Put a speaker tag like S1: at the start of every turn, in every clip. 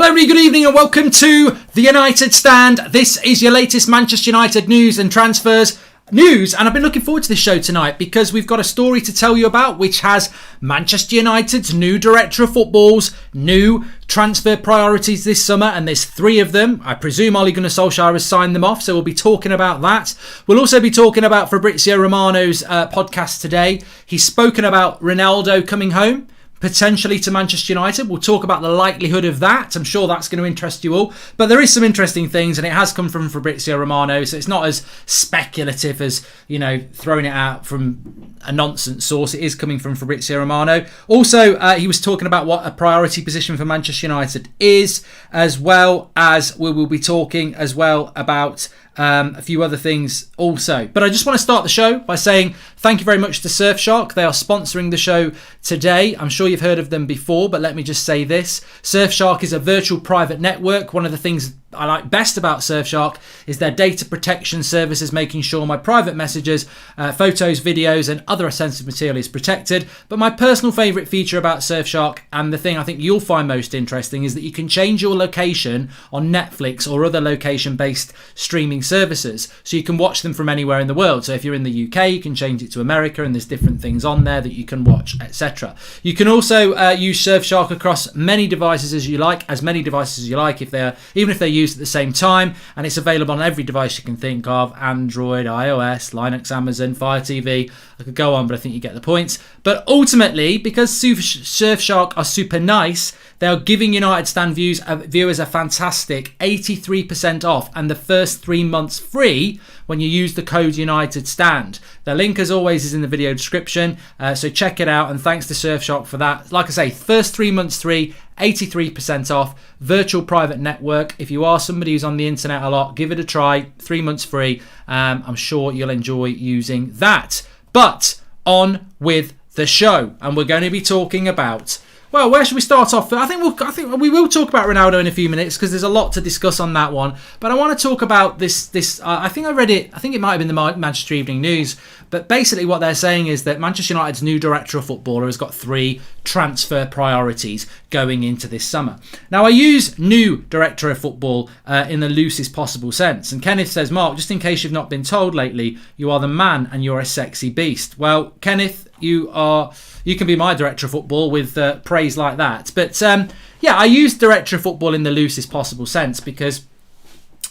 S1: Hello everybody, good evening and welcome to the United Stand. This is your latest Manchester United news and transfers news, and I've been looking forward to this show tonight because we've got a story to tell you about which has Manchester United's new director of football's new transfer priorities this summer, and there's 3 of them. I presume Ole Gunnar Solskjaer has signed them off, so we'll be talking about that. We'll also be talking about Fabrizio Romano's podcast today. He's spoken about Ronaldo coming home, potentially to Manchester United. We'll talk about the likelihood of that. I'm sure that's going to interest you all. But there is some interesting things, and it has come from Fabrizio Romano, so it's not as speculative as, throwing it out from a nonsense source. It is coming from Fabrizio Romano. Also, he was talking about what a priority position for Manchester United is, as well as we will be talking as well about a few other things also. But I just want to start the show by saying thank you very much to Surfshark. They are sponsoring the show today. I'm sure you've heard of them before, but let me just say this. Surfshark is a virtual private network. One of the things I like best about Surfshark is their data protection services, making sure my private messages, photos, videos and other sensitive material is protected. But my personal favourite feature about Surfshark, and the thing I think you'll find most interesting, is that you can change your location on Netflix or other location-based streaming services, so you can watch them from anywhere in the world. So if you're in the UK, you can change it to America, and there's different things on there that you can watch, etc. You can also use Surfshark across many devices as you like, even if they're used at the same time, and it's available on every device you can think of: Android, iOS, Linux, Amazon, Fire TV. I could go on, but I think you get the points. But ultimately, because Surfshark are super nice, they are giving United Stand viewers a fantastic 83% off and the first 3 months free when you use the code United Stand. The link, as always, is in the video description, so check it out, and thanks to Surfshark for that. Like I say, first 3 months free, 83% off, virtual private network. If you are somebody who's on the internet a lot, give it a try. 3 months free. I'm sure you'll enjoy using that. But on with the show, and we're going to be talking about, well, where should we start off? I think we will talk about Ronaldo in a few minutes because there's a lot to discuss on that one. But I want to talk about this. I think I read it. I think it might have been the Manchester Evening News. But basically, what they're saying is that Manchester United's new director of football has got 3 transfer priorities going into this summer. Now, I use new director of football in the loosest possible sense. And Kenneth says, Mark, just in case you've not been told lately, you are the man and you're a sexy beast. Well, Kenneth, you can be my director of football with praise like that. But I use director of football in the loosest possible sense because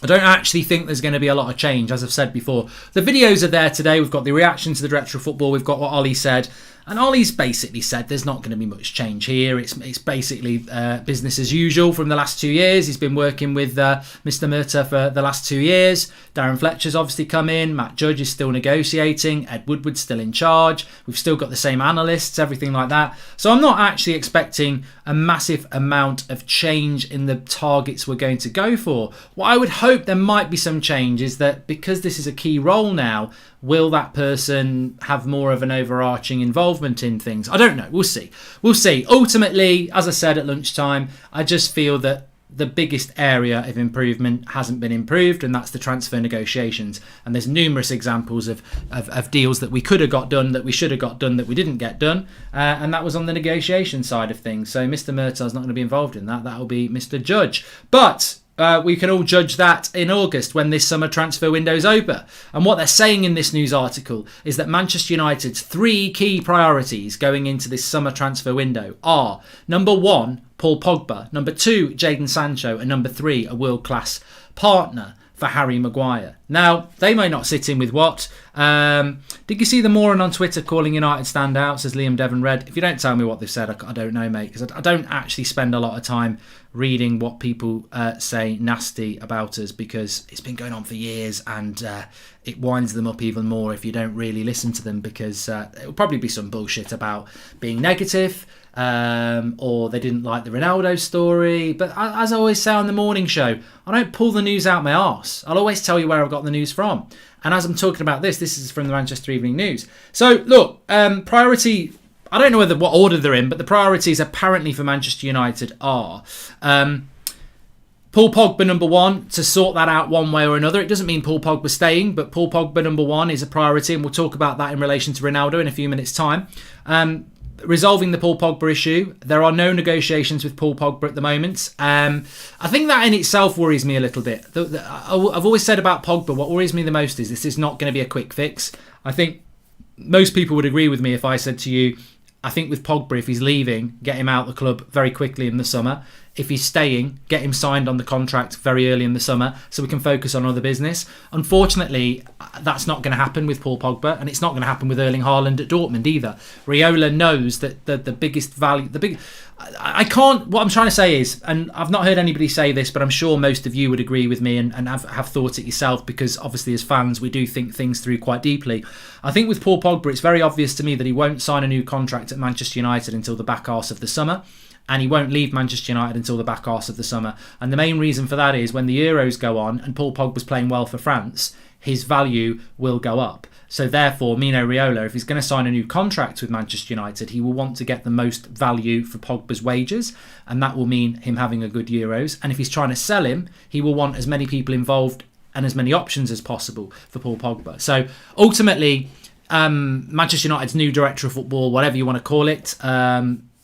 S1: I don't actually think there's going to be a lot of change, as I've said before. The videos are there today. We've got the reaction to the director of football. We've got what Ole said. And Ollie's basically said there's not going to be much change here. It's basically business as usual from the last 2 years. He's been working with Mr. Murta for the last 2 years. Darren Fletcher's obviously come in. Matt Judge is still negotiating. Ed Woodward's still in charge. We've still got the same analysts, everything like that. So I'm not actually expecting a massive amount of change in the targets we're going to go for. What I would hope there might be some change is that because this is a key role now, will that person have more of an overarching involvement in things? I don't know. We'll see. Ultimately, as I said at lunchtime, I just feel that the biggest area of improvement hasn't been improved, and that's the transfer negotiations. And there's numerous examples of deals that we could have got done, that we should have got done, that we didn't get done. And that was on the negotiation side of things. So Mr. Murtaugh's not going to be involved in that. That will be Mr. Judge. But we can all judge that in August when this summer transfer window's open. And what they're saying in this news article is that Manchester United's 3 key priorities going into this summer transfer window are: number 1, Paul Pogba; number 2, Jadon Sancho; and number 3, a world-class partner for Harry Maguire. Now, they may not sit in with what. Did you see the moron on Twitter calling United standouts, says Liam Devon Red? If you don't tell me what they've said, I don't know, mate, because I don't actually spend a lot of time reading what people say nasty about us, because it's been going on for years, and it winds them up even more if you don't really listen to them, because it'll probably be some bullshit about being negative, or they didn't like the Ronaldo story. But as I always say on the morning show, I don't pull the news out my arse. I'll always tell you where I've got the news from. And as I'm talking about this is from the Manchester Evening News. So look, priority, I don't know what order they're in, but the priorities apparently for Manchester United are Paul Pogba number 1, to sort that out one way or another. It doesn't mean Paul Pogba staying, but Paul Pogba number 1 is a priority, and we'll talk about that in relation to Ronaldo in a few minutes' time. resolving the Paul Pogba issue. There are no negotiations with Paul Pogba at the moment. I think that in itself worries me a little bit. I've always said about Pogba, what worries me the most is this is not going to be a quick fix. I think most people would agree with me if I said to you, I think with Pogba, if he's leaving, get him out of the club very quickly in the summer. If he's staying, get him signed on the contract very early in the summer so we can focus on other business. Unfortunately, that's not going to happen with Paul Pogba, and it's not going to happen with Erling Haaland at Dortmund either. Raiola knows that the biggest value... I can't... What I'm trying to say is, and I've not heard anybody say this, but I'm sure most of you would agree with me and have thought it yourself, because obviously as fans we do think things through quite deeply. I think with Paul Pogba, it's very obvious to me that he won't sign a new contract at Manchester United until the back arse of the summer. And he won't leave Manchester United until the back arse of the summer. And the main reason for that is when the Euros go on and Paul Pogba's playing well for France, his value will go up. So therefore, Mino Raiola, if he's going to sign a new contract with Manchester United, he will want to get the most value for Pogba's wages. And that will mean him having a good Euros. And if he's trying to sell him, he will want as many people involved and as many options as possible for Paul Pogba. So ultimately, Manchester United's new director of football, whatever you want to call it,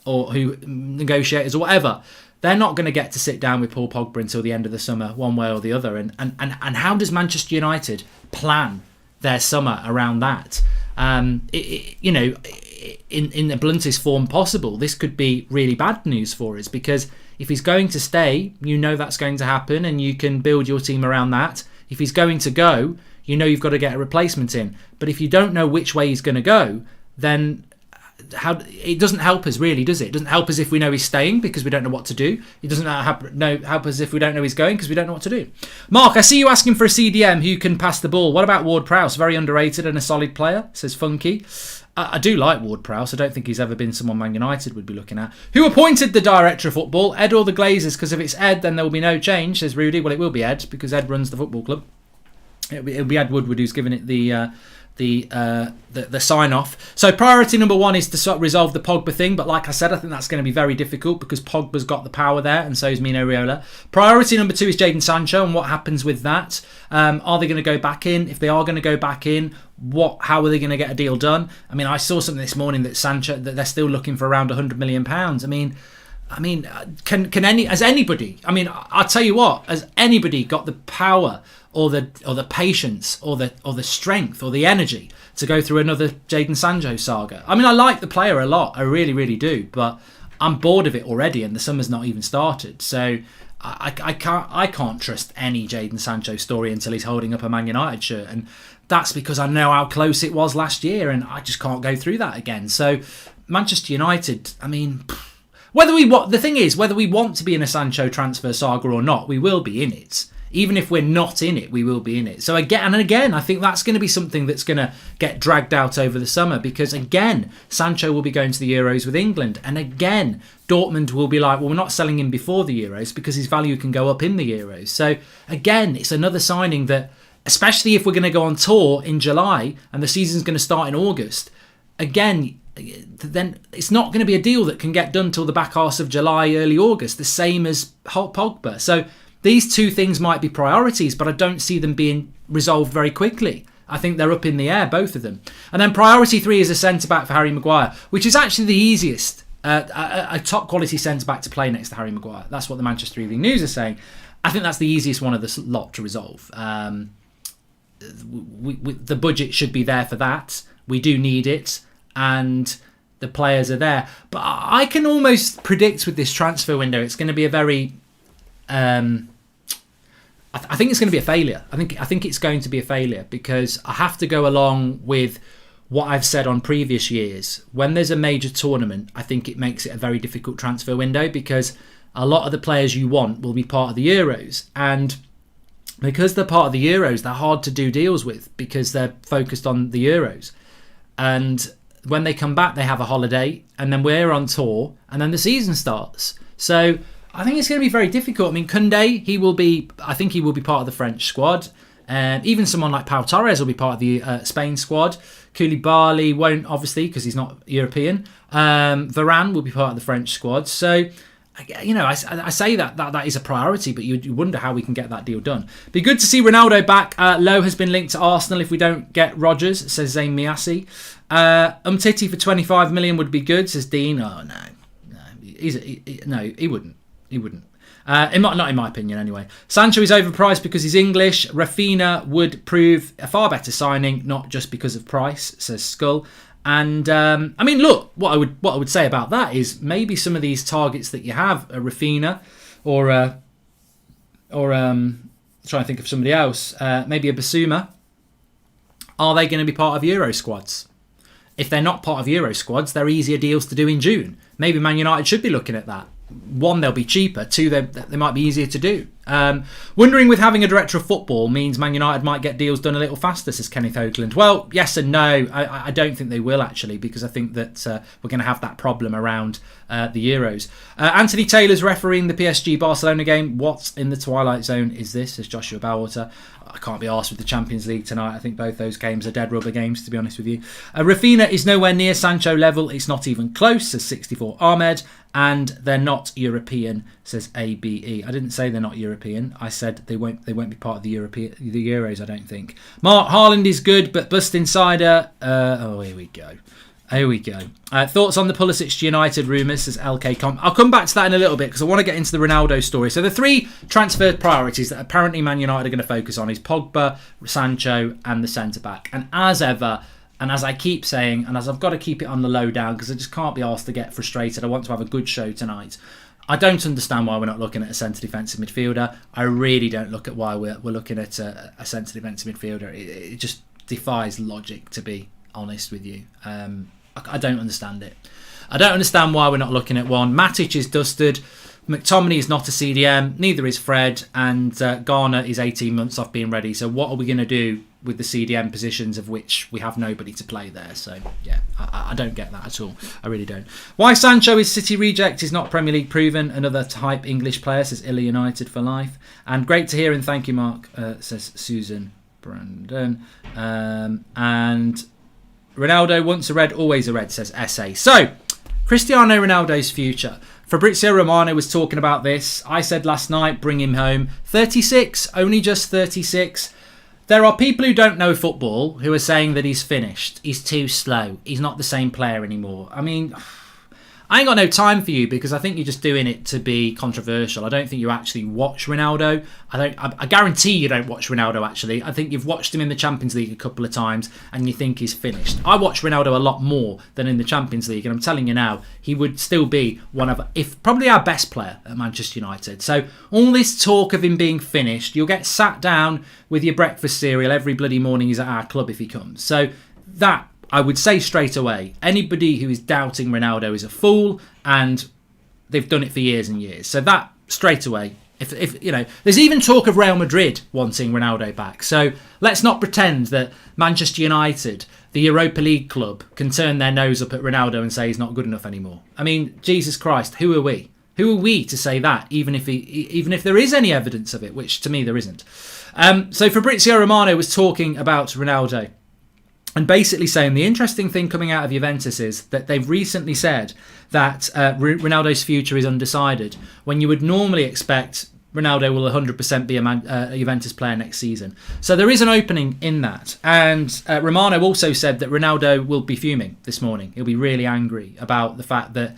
S1: or who negotiators or whatever, they're not going to get to sit down with Paul Pogba until the end of the summer, one way or the other. And how does Manchester United plan their summer around that? In the bluntest form possible, this could be really bad news for us, because if he's going to stay, you know that's going to happen and you can build your team around that. If he's going to go, you know you've got to get a replacement in. But if you don't know which way he's going to go, then it doesn't help us really, does it? It doesn't help us if we know he's staying because we don't know what to do. It doesn't help us if we don't know he's going because we don't know what to do. Mark, I see you asking for a CDM who can pass the ball. What about Ward-Prowse? Very underrated and a solid player, says Funky. I do like Ward-Prowse. I don't think he's ever been someone Man United would be looking at. Who appointed the director of football? Ed or the Glazers? Because if it's Ed, then there will be no change, says Rudy. Well, it will be Ed because Ed runs the football club. It'll be Ed Woodward who's given it the sign off. So priority number one is to resolve the Pogba thing, but like I said, I think that's going to be very difficult because Pogba's got the power there and so is Mino Raiola. Priority number two is Jadon Sancho and what happens with that. Are they going to go back in? If they are going to go back in, how are they going to get a deal done? I mean, I saw something this morning that they're still looking for around £100 million. I mean, has anybody? I mean, I'll tell you what. Has anybody got the power or the patience or the strength or the energy to go through another Jadon Sancho saga? I mean, I like the player a lot. I really, really do. But I'm bored of it already, and the summer's not even started. So I can't trust any Jadon Sancho story until he's holding up a Man United shirt, and that's because I know how close it was last year, and I just can't go through that again. So Manchester United, I mean. Whether we want to be in a Sancho transfer saga or not, we will be in it. Even if we're not in it, we will be in it. So again, I think that's going to be something that's going to get dragged out over the summer because again, Sancho will be going to the Euros with England, and again, Dortmund will be like, well, we're not selling him before the Euros because his value can go up in the Euros. So again, it's another signing that, especially if we're going to go on tour in July and the season's going to start in August, again, then it's not going to be a deal that can get done till the back arse of July, early August, the same as Pogba. So these two things might be priorities, but I don't see them being resolved very quickly. I think they're up in the air, both of them. And then priority three is a centre-back for Harry Maguire, which is actually the easiest, a top-quality centre-back to play next to Harry Maguire. That's what the Manchester Evening News are saying. I think that's the easiest one of the lot to resolve. The budget should be there for that. We do need it. And the players are there. But I can almost predict with this transfer window, it's going to be a very... I think it's going to be a failure. I think it's going to be a failure because I have to go along with what I've said on previous years. When there's a major tournament, I think it makes it a very difficult transfer window because a lot of the players you want will be part of the Euros. And because they're part of the Euros, they're hard to do deals with because they're focused on the Euros. And when they come back, they have a holiday, and then we're on tour, and then the season starts. So I think it's going to be very difficult. I mean, Koundé, I think he will be part of the French squad. Even someone like Pau Torres will be part of the Spain squad. Koulibaly won't, obviously, because he's not European. Varane will be part of the French squad. So I say that is a priority, but you wonder how we can get that deal done. Be good to see Ronaldo back. Lowe has been linked to Arsenal if we don't get Rodgers, says Zayn Miasi. Umtiti for 25 million would be good, says Dean. Oh, no. He wouldn't. Not in my opinion, anyway. Sancho is overpriced because he's English. Rafinha would prove a far better signing, not just because of price, says Skull. And look, what I would say about that is maybe some of these targets that you have, Rafinha, or trying to think of somebody else, maybe a Basuma. Are they going to be part of Euro squads? If they're not part of Euro squads, they're easier deals to do in June. Maybe Man United should be looking at that. One, they'll be cheaper. Two, they might be easier to do. Wondering with having a director of football means Man United might get deals done a little faster, says Kenneth Oakland. Well, yes and no. I don't think they will, actually, because I think that we're going to have that problem around the Euros. Anthony Taylor's refereeing the PSG-Barcelona game. What in the twilight zone is this, says Joshua Bowater. I can't be arsed with the Champions League tonight. I think both those games are dead rubber games, to be honest with you. Rafinha is nowhere near Sancho level. It's not even close, says 64 Ahmed. And they're not European, says ABE. I didn't say they're not European. I said they won't be part of the Euros, I don't think. Mark Haaland is good, but bust insider. Here we go. Thoughts on the Pulisic United rumours, says LK Com. I'll come back to that in a little bit because I want to get into the Ronaldo story. So the three transfer priorities that apparently Man United are going to focus on is Pogba, Sancho and the centre-back. And as ever, and as I keep saying, and as I've got to keep it on the low down because I just can't be asked to get frustrated. I want to have a good show tonight. I don't understand why we're not looking at a centre defensive midfielder. I really don't look at why we're looking at a centre defensive midfielder. It just defies logic, to be honest with you. I don't understand it. I don't understand why we're not looking at one. Matic is dusted. McTominay is not a CDM. Neither is Fred. And Garner is 18 months off being ready. So what are we going to do with the CDM positions of which we have nobody to play there? So, yeah, I don't get that at all. I really don't. Why Sancho is City reject is not Premier League proven. Another type English player, says Illa United for life. And great to hear and thank you, Mark, says Susan Brandon. And Ronaldo, once a red, always a red, says SA. So, Cristiano Ronaldo's future. Fabrizio Romano was talking about this. I said last night, bring him home. 36, only just 36. There are people who don't know football who are saying that he's finished. He's too slow. He's not the same player anymore. I mean, I ain't got no time for you because I think you're just doing it to be controversial. I don't think you actually watch Ronaldo. I guarantee you don't watch Ronaldo, actually. I think you've watched him in the Champions League a couple of times and you think he's finished. I watch Ronaldo a lot more than in the Champions League, and I'm telling you now, he would still be one of, if probably our best player at Manchester United. So all this talk of him being finished, you'll get sat down with your breakfast cereal every bloody morning he's at our club if he comes. So that, I would say straight away, anybody who is doubting Ronaldo is a fool, and they've done it for years and years. So that, straight away, if you know, there's even talk of Real Madrid wanting Ronaldo back. So let's not pretend that Manchester United, the Europa League club, can turn their nose up at Ronaldo and say he's not good enough anymore. I mean, Jesus Christ, who are we? Who are we to say that, even if there is any evidence of it, which to me there isn't. So Fabrizio Romano was talking about Ronaldo. And basically saying the interesting thing coming out of Juventus is that they've recently said that Ronaldo's future is undecided, when you would normally expect Ronaldo will 100% be a Juventus player next season. So there is an opening in that. And Romano also said that Ronaldo will be fuming this morning. He'll be really angry about the fact that,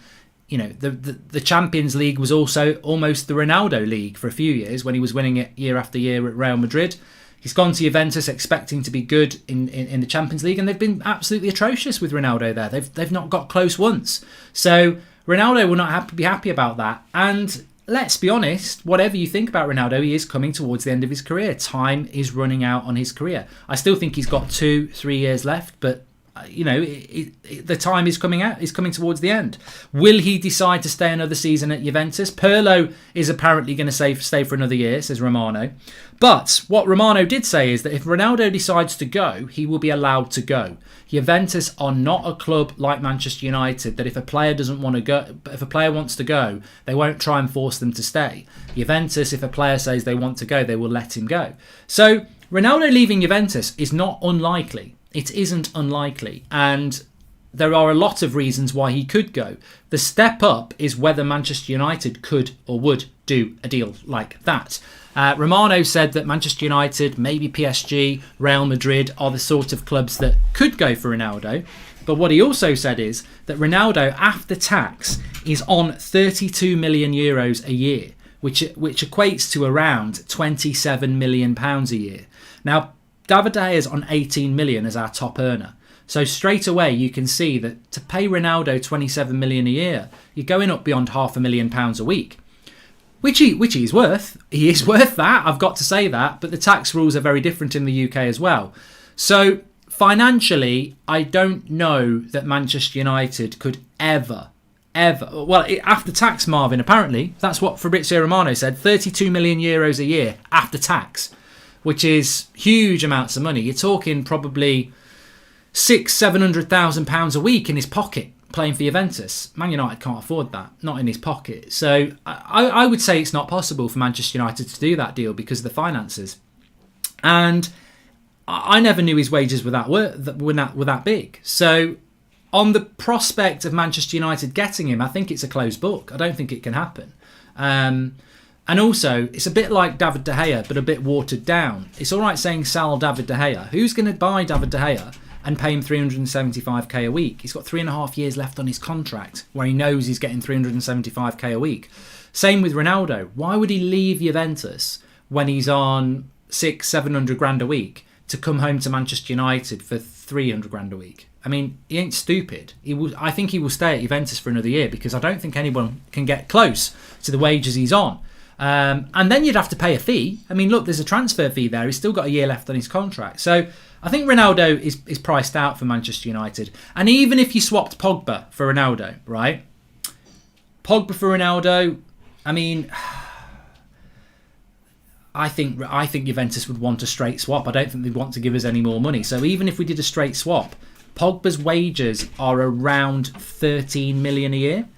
S1: you know, the Champions League was also almost the Ronaldo League for a few years when he was winning it year after year at Real Madrid. He's gone to Juventus expecting to be good in the Champions League, and they've been absolutely atrocious with Ronaldo there. They've not got close once. So Ronaldo will not be happy about that. And let's be honest, whatever you think about Ronaldo, he is coming towards the end of his career. Time is running out on his career. I still think he's got 2-3 years left, but you know, the time is coming out. Is coming towards the end. Will he decide to stay another season at Juventus? Pirlo is apparently going to stay for another year, says Romano. But what Romano did say is that if Ronaldo decides to go, he will be allowed to go. Juventus are not a club like Manchester United that if a player doesn't want to go, if a player wants to go, they won't try and force them to stay. Juventus, if a player says they want to go, they will let him go. So Ronaldo leaving Juventus is not unlikely. It isn't unlikely. And there are a lot of reasons why he could go. The step up is whether Manchester United could or would do a deal like that. Romano said that Manchester United, maybe PSG, Real Madrid are the sort of clubs that could go for Ronaldo. But what he also said is that Ronaldo, after tax, is on 32 million euros a year, which equates to around 27 million pounds a year. Now, David De Gea is on 18 million as our top earner. So straight away you can see that to pay Ronaldo 27 million a year, you're going up beyond £500,000 a week, which he is worth. He is worth that, I've got to say that, but the tax rules are very different in the UK as well. So financially, I don't know that Manchester United could ever, well, after tax, Marvin, apparently, that's what Fabrizio Romano said, 32 million euros a year after tax, which is huge amounts of money. You're talking probably £600,000-700,000 a week in his pocket playing for Juventus. Man United can't afford that, not in his pocket. So I would say it's not possible for Manchester United to do that deal because of the finances. And I never knew his wages were that big. So on the prospect of Manchester United getting him, I think it's a closed book. I don't think it can happen. And also, it's a bit like David De Gea, but a bit watered down. It's all right saying sell David De Gea. Who's going to buy David De Gea and pay him 375k a week? He's got 3.5 years left on his contract where he knows he's getting 375k a week. Same with Ronaldo. Why would he leave Juventus when he's on 600-700 grand a week to come home to Manchester United for 300 grand a week? I mean, he ain't stupid. I think he will stay at Juventus for another year because I don't think anyone can get close to the wages he's on. And then you'd have to pay a fee. I mean, look, there's a transfer fee there. He's still got a year left on his contract. So I think Ronaldo is priced out for Manchester United. And even if you swapped Pogba for Ronaldo, right? Pogba for Ronaldo, I mean, I think Juventus would want a straight swap. I don't think they'd want to give us any more money. So even if we did a straight swap, Pogba's wages are around 13 million a year.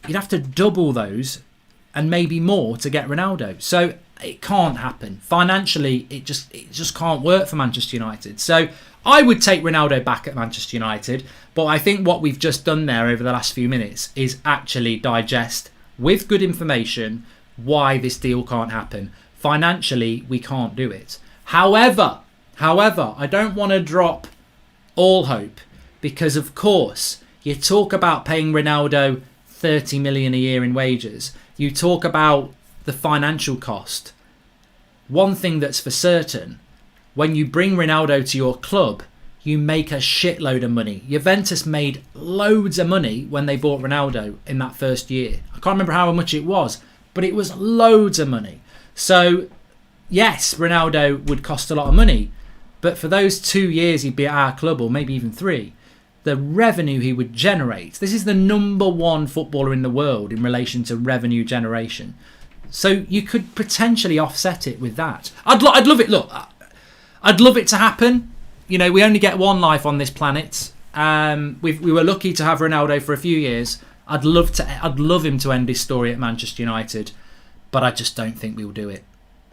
S1: You'd have to double those and maybe more to get Ronaldo. So it can't happen. Financially, it just can't work for Manchester United. So I would take Ronaldo back at Manchester United, but I think what we've just done there over the last few minutes is actually digest with good information why this deal can't happen. Financially, we can't do it. However, I don't want to drop all hope because, of course, you talk about paying Ronaldo 30 million a year in wages. You talk about the financial cost. One thing that's for certain, when you bring Ronaldo to your club, you make a shitload of money. Juventus made loads of money when they bought Ronaldo in that first year. I can't remember how much it was, but it was loads of money. So, yes, Ronaldo would cost a lot of money, but for those 2 years he'd be at our club, or maybe even 3, the revenue he would generate. This is the number one footballer in the world in relation to revenue generation. So you could potentially offset it with that. I'd love it. Look, I'd love it to happen. You know, we only get one life on this planet. We were lucky to have Ronaldo for a few years. I'd love him to end his story at Manchester United, but I just don't think we'll do it.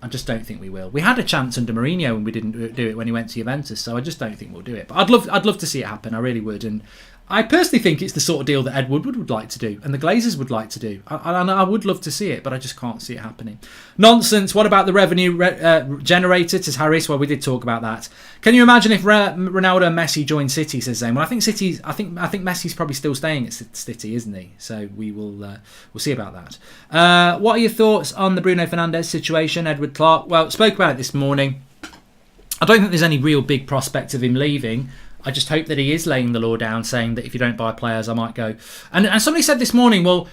S1: I just don't think we will. We had a chance under Mourinho and we didn't do it when he went to Juventus, so I just don't think we'll do it. But I'd love to see it happen. I really would. And I personally think it's the sort of deal that Ed Woodward would like to do and the Glazers would like to do. I would love to see it, but I just can't see it happening. Nonsense. What about the revenue generated? Says Harris. Well, we did talk about that. Can you imagine if Ronaldo and Messi joined City? Says Zane. Well, I think Messi's probably still staying at City, isn't he? So we'll see about that. What are your thoughts on the Bruno Fernandes situation, Edward Clark? Well, spoke about it this morning. I don't think there's any real big prospect of him leaving. I just hope that he is laying the law down, saying that if you don't buy players, I might go. And somebody said this morning, well,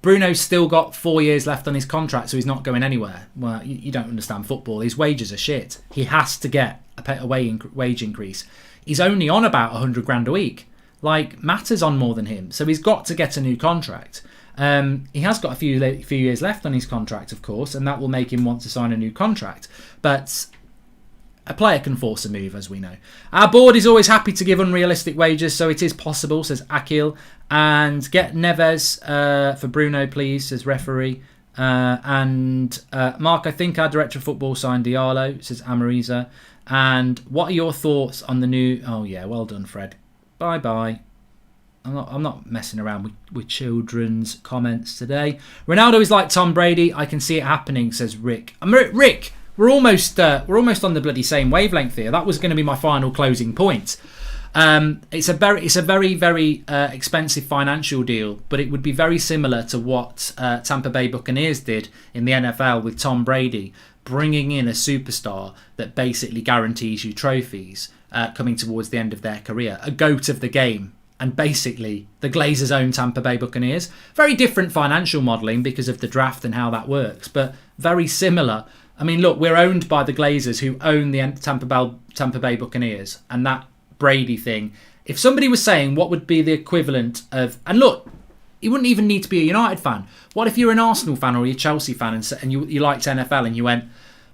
S1: Bruno's still got 4 years left on his contract, so he's not going anywhere. Well, you don't understand football. His wages are shit. He has to get a wage increase. He's only on about 100 grand a week. Like, Mata's on more than him, so he's got to get a new contract. He has got a few years left on his contract, of course, and that will make him want to sign a new contract. But a player can force a move, as we know. Our board is always happy to give unrealistic wages, so it is possible, says Akil. And get Neves for Bruno, please, says referee. And Mark, I think our director of football signed Diallo, says Amariza. And what are your thoughts on the new... Oh, yeah, well done, Fred. Bye-bye. I'm not messing around with children's comments today. Ronaldo is like Tom Brady. I can see it happening, says Rick. Rick, we're almost on the bloody same wavelength here. That was going to be my final closing point. It's a very very expensive financial deal, but it would be very similar to what Tampa Bay Buccaneers did in the NFL with Tom Brady, bringing in a superstar that basically guarantees you trophies coming towards the end of their career, a GOAT of the game. And basically, the Glazers own Tampa Bay Buccaneers. Very different financial modelling because of the draft and how that works, but very similar. I mean, look, we're owned by the Glazers who own the Tampa Bay Buccaneers, and that Brady thing. If somebody was saying what would be the equivalent of, and look, you wouldn't even need to be a United fan. What if you're an Arsenal fan or you're a Chelsea fan and you liked NFL and you went,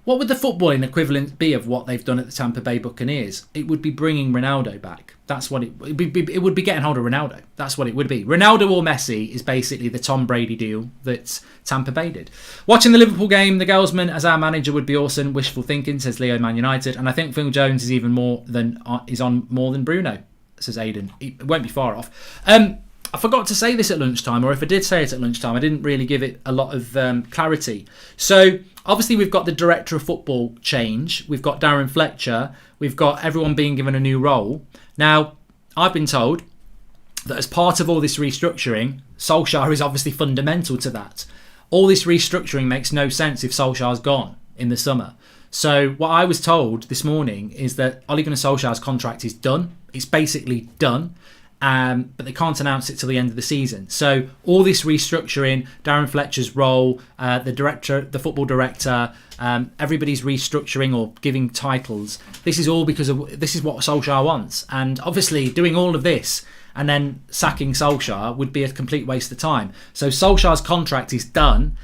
S1: what would the footballing equivalent be of what they've done at the Tampa Bay Buccaneers? It would be bringing Ronaldo back. That's what it would be. It would be getting hold of Ronaldo. That's what it would be. Ronaldo or Messi is basically the Tom Brady deal that Tampa Bay did. Watching the Liverpool game, the Girlsman as our manager would be awesome. Wishful thinking, says Leo Man United. And I think Phil Jones is even more than on more than Bruno, says Aidan. It won't be far off. I forgot to say this at lunchtime, or if I did say it at lunchtime, I didn't really give it a lot of clarity. So obviously we've got the director of football change. We've got Darren Fletcher. We've got everyone being given a new role. Now, I've been told that as part of all this restructuring, Solskjaer is obviously fundamental to that. All this restructuring makes no sense if Solskjaer's gone in the summer. So what I was told this morning is that Ole Gunnar Solskjaer's contract is done. It's basically done. But they can't announce it till the end of the season. So all this restructuring, Darren Fletcher's role, the football director, everybody's restructuring or giving titles. This is all because this is what Solskjaer wants. And obviously doing all of this and then sacking Solskjaer would be a complete waste of time. So Solskjaer's contract is done.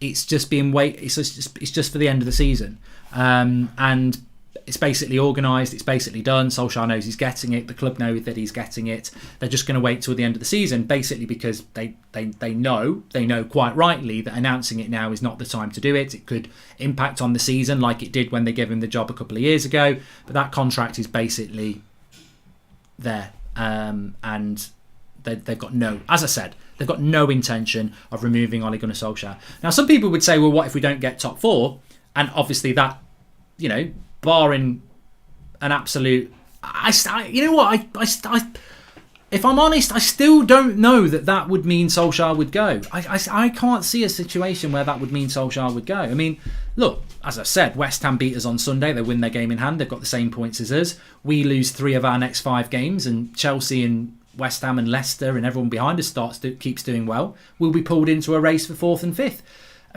S1: It's just it's just for the end of the season. And it's basically organised, it's basically done. Solskjaer knows he's getting it, the club know that he's getting it. They're just going to wait till the end of the season, basically because they know quite rightly that announcing it now is not the time to do it. It could impact on the season like it did when they gave him the job a couple of years ago. But that contract is basically there. And they've got they've got no intention of removing Ole Gunnar Solskjaer. Now, some people would say, well, what if we don't get top four? And obviously that, barring an absolute, if I'm honest, I still don't know that would mean Solskjaer would go. I can't see a situation where that would mean Solskjaer would go. I mean, look, as I said, West Ham beat us on Sunday. They win their game in hand. They've got the same points as us. We lose 3 of our next 5 games, and Chelsea and West Ham and Leicester and everyone behind us keeps doing well. We'll be pulled into a race for 4th and 5th.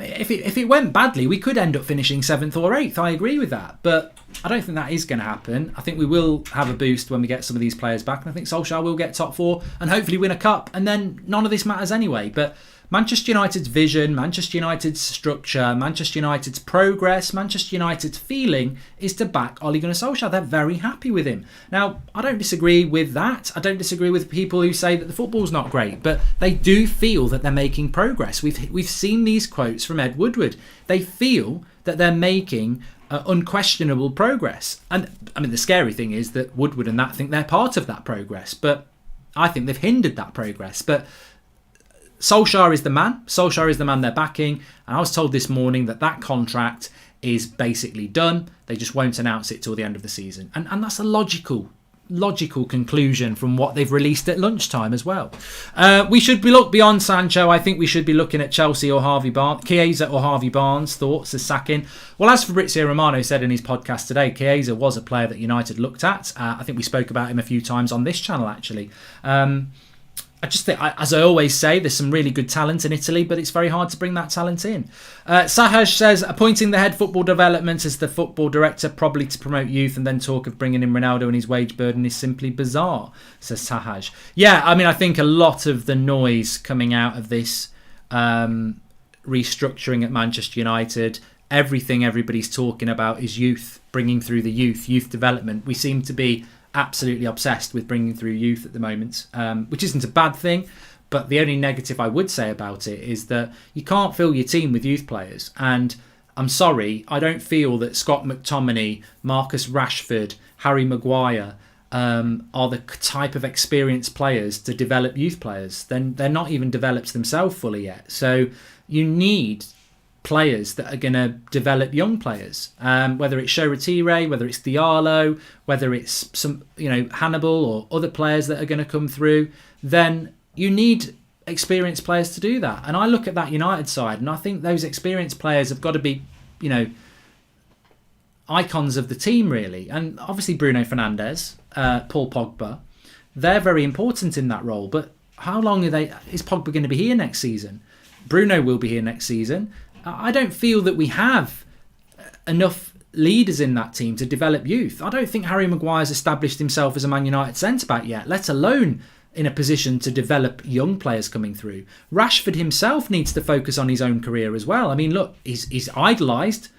S1: If it went badly, we could end up finishing 7th or 8th. I agree with that. But I don't think that is going to happen. I think we will have a boost when we get some of these players back. And I think Solskjaer will get top 4 and hopefully win a cup. And then none of this matters anyway. But Manchester United's vision, Manchester United's structure, Manchester United's progress, Manchester United's feeling is to back Ole Gunnar Solskjaer. They're very happy with him. Now, I don't disagree with that. I don't disagree with people who say that the football's not great, but they do feel that they're making progress. We've seen these quotes from Ed Woodward. They feel that they're making unquestionable progress. And I mean, the scary thing is that Woodward and that think they're part of that progress, but I think they've hindered that progress. But Solskjaer is the man. Solskjaer is the man they're backing. And I was told this morning that contract is basically done. They just won't announce it till the end of the season. And that's a logical conclusion from what they've released at lunchtime as well. We should look beyond Sancho. I think we should be looking at Chelsea or Chiesa or Harvey Barnes. Thoughts as sacking. Well, as Fabrizio Romano said in his podcast today, Chiesa was a player that United looked at. I think we spoke about him a few times on this channel, actually. I just think, as I always say, there's some really good talent in Italy, but it's very hard to bring that talent in. Sahaj says, appointing the head football development as the football director, probably to promote youth, and then talk of bringing in Ronaldo and his wage burden is simply bizarre, says Sahaj. Yeah, I mean, I think a lot of the noise coming out of this restructuring at Manchester United, everything everybody's talking about is youth, bringing through the youth development. We seem to be absolutely obsessed with bringing through youth at the moment, which isn't a bad thing, but the only negative I would say about it is that you can't fill your team with youth players. And I'm sorry, I don't feel that Scott McTominay, Marcus Rashford, Harry Maguire, are the type of experienced players to develop youth players. Then they're not even developed themselves fully yet. So you need players that are going to develop young players, whether it's Shoretire, whether it's Diallo, whether it's some Hannibal or other players that are going to come through. Then you need experienced players to do that. And I look at that United side, and I think those experienced players have got to be icons of the team, really. And obviously Bruno Fernandes, Paul Pogba, they're very important in that role. But how long is Pogba going to be here next season? Bruno will be here next season. I don't feel that we have enough leaders in that team to develop youth. I don't think Harry Maguire's established himself as a Man United centre-back yet, let alone in a position to develop young players coming through. Rashford himself needs to focus on his own career as well. I mean, look, he's idolised.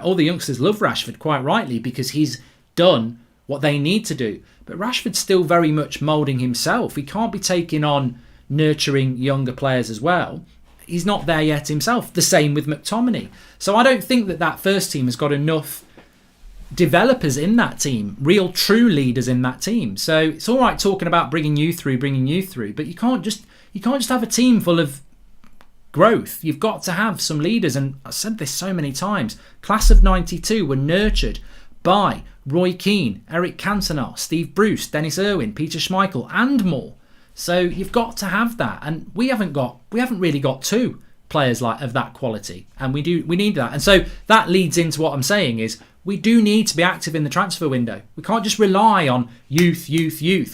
S1: All the youngsters love Rashford, quite rightly, because he's done what they need to do. But Rashford's still very much moulding himself. He can't be taking on nurturing younger players as well. He's not there yet himself. The same with McTominay. So I don't think that first team has got enough developers in that team, real true leaders in that team. So it's all right talking about bringing you through, but you can't just have a team full of growth. You've got to have some leaders, and I've said this so many times. Class of 92 were nurtured by Roy Keane, Eric Cantona, Steve Bruce, Dennis Irwin, Peter Schmeichel, and more. So you've got to have that, and we haven't really got two players of that quality, and we need that. And so that leads into what I'm saying is we do need to be active in the transfer window. We can't just rely on youth.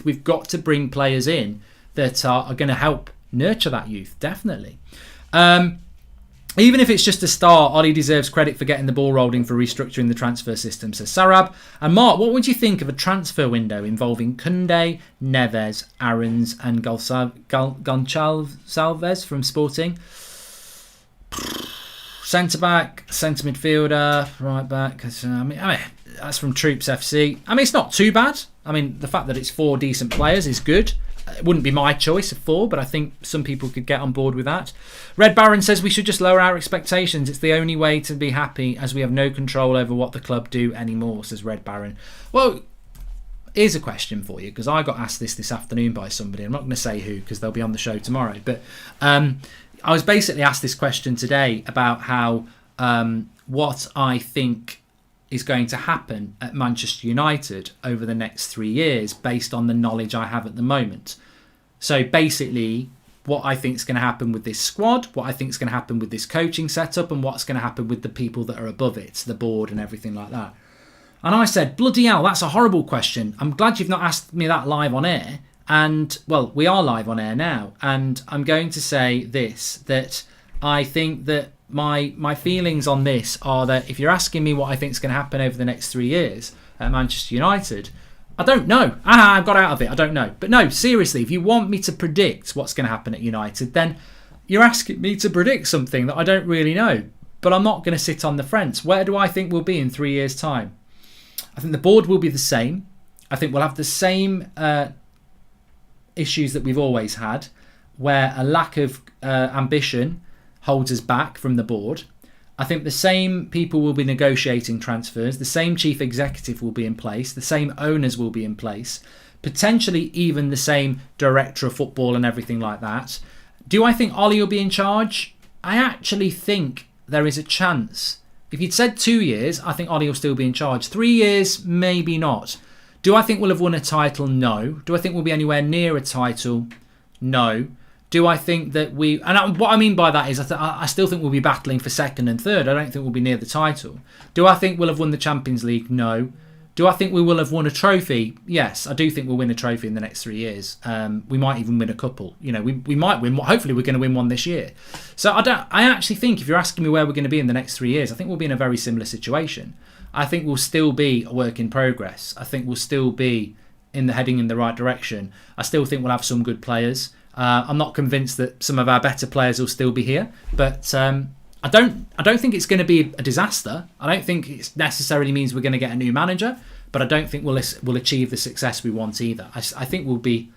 S1: We've got to bring players in that are going to help nurture that youth, definitely. Even if it's just a start, Ollie deserves credit for getting the ball rolling for restructuring the transfer system, says Sarab. And Mark, what would you think of a transfer window involving Koundé, Neves, Aarons and Gonçalves from Sporting? Centre-back, centre midfielder, right back. I mean, that's from Troops FC. I mean, it's not too bad. I mean, the fact that it's 4 decent players is good. It wouldn't be my choice of 4, but I think some people could get on board with that. Red Baron says we should just lower our expectations. It's the only way to be happy, as we have no control over what the club do anymore, says Red Baron. Well, here's a question for you, because I got asked this afternoon by somebody. I'm not going to say who, because they'll be on the show tomorrow. But I was basically asked this question today about how what I think is going to happen at Manchester United over the next 3 years based on the knowledge I have at the moment. So basically, what I think is going to happen with this squad, what I think is going to happen with this coaching setup, and what's going to happen with the people that are above it, the board and everything like that. And I said, bloody hell, that's a horrible question. I'm glad you've not asked me that live on air. And, well, we are live on air now. And I'm going to say this, that I think that my feelings on this are that if you're asking me what I think is going to happen over the next 3 years at Manchester United, I don't know. I've got out of it. I don't know. But no, seriously, if you want me to predict what's going to happen at United, then you're asking me to predict something that I don't really know. But I'm not going to sit on the fence. Where do I think we'll be in 3 years' time? I think the board will be the same. I think we'll have the same issues that we've always had, where a lack of ambition holds us back from the board. I think the same people will be negotiating transfers, the same chief executive will be in place, the same owners will be in place, potentially even the same director of football and everything like that. Do I think Ollie will be in charge? I actually think there is a chance. If you'd said 2 years, I think Ollie will still be in charge. 3 years, maybe not. Do I think we'll have won a title? No. Do I think we'll be anywhere near a title? No. Do I think that what I mean by that is I still think we'll be battling for second and third. I don't think we'll be near the title. Do I think we'll have won the Champions League? No. Do I think we will have won a trophy? Yes, I do think we'll win a trophy in the next 3 years. We might even win a couple. We might win. Hopefully, we're going to win one this year. So I actually think if you're asking me where we're going to be in the next 3 years, I think we'll be in a very similar situation. I think we'll still be a work in progress. I think we'll still be heading in the right direction. I still think we'll have some good players. I'm not convinced that some of our better players will still be here, but I don't think it's going to be a disaster. I don't think it necessarily means we're going to get a new manager, but I don't think we'll achieve the success we want either. I think we'll be.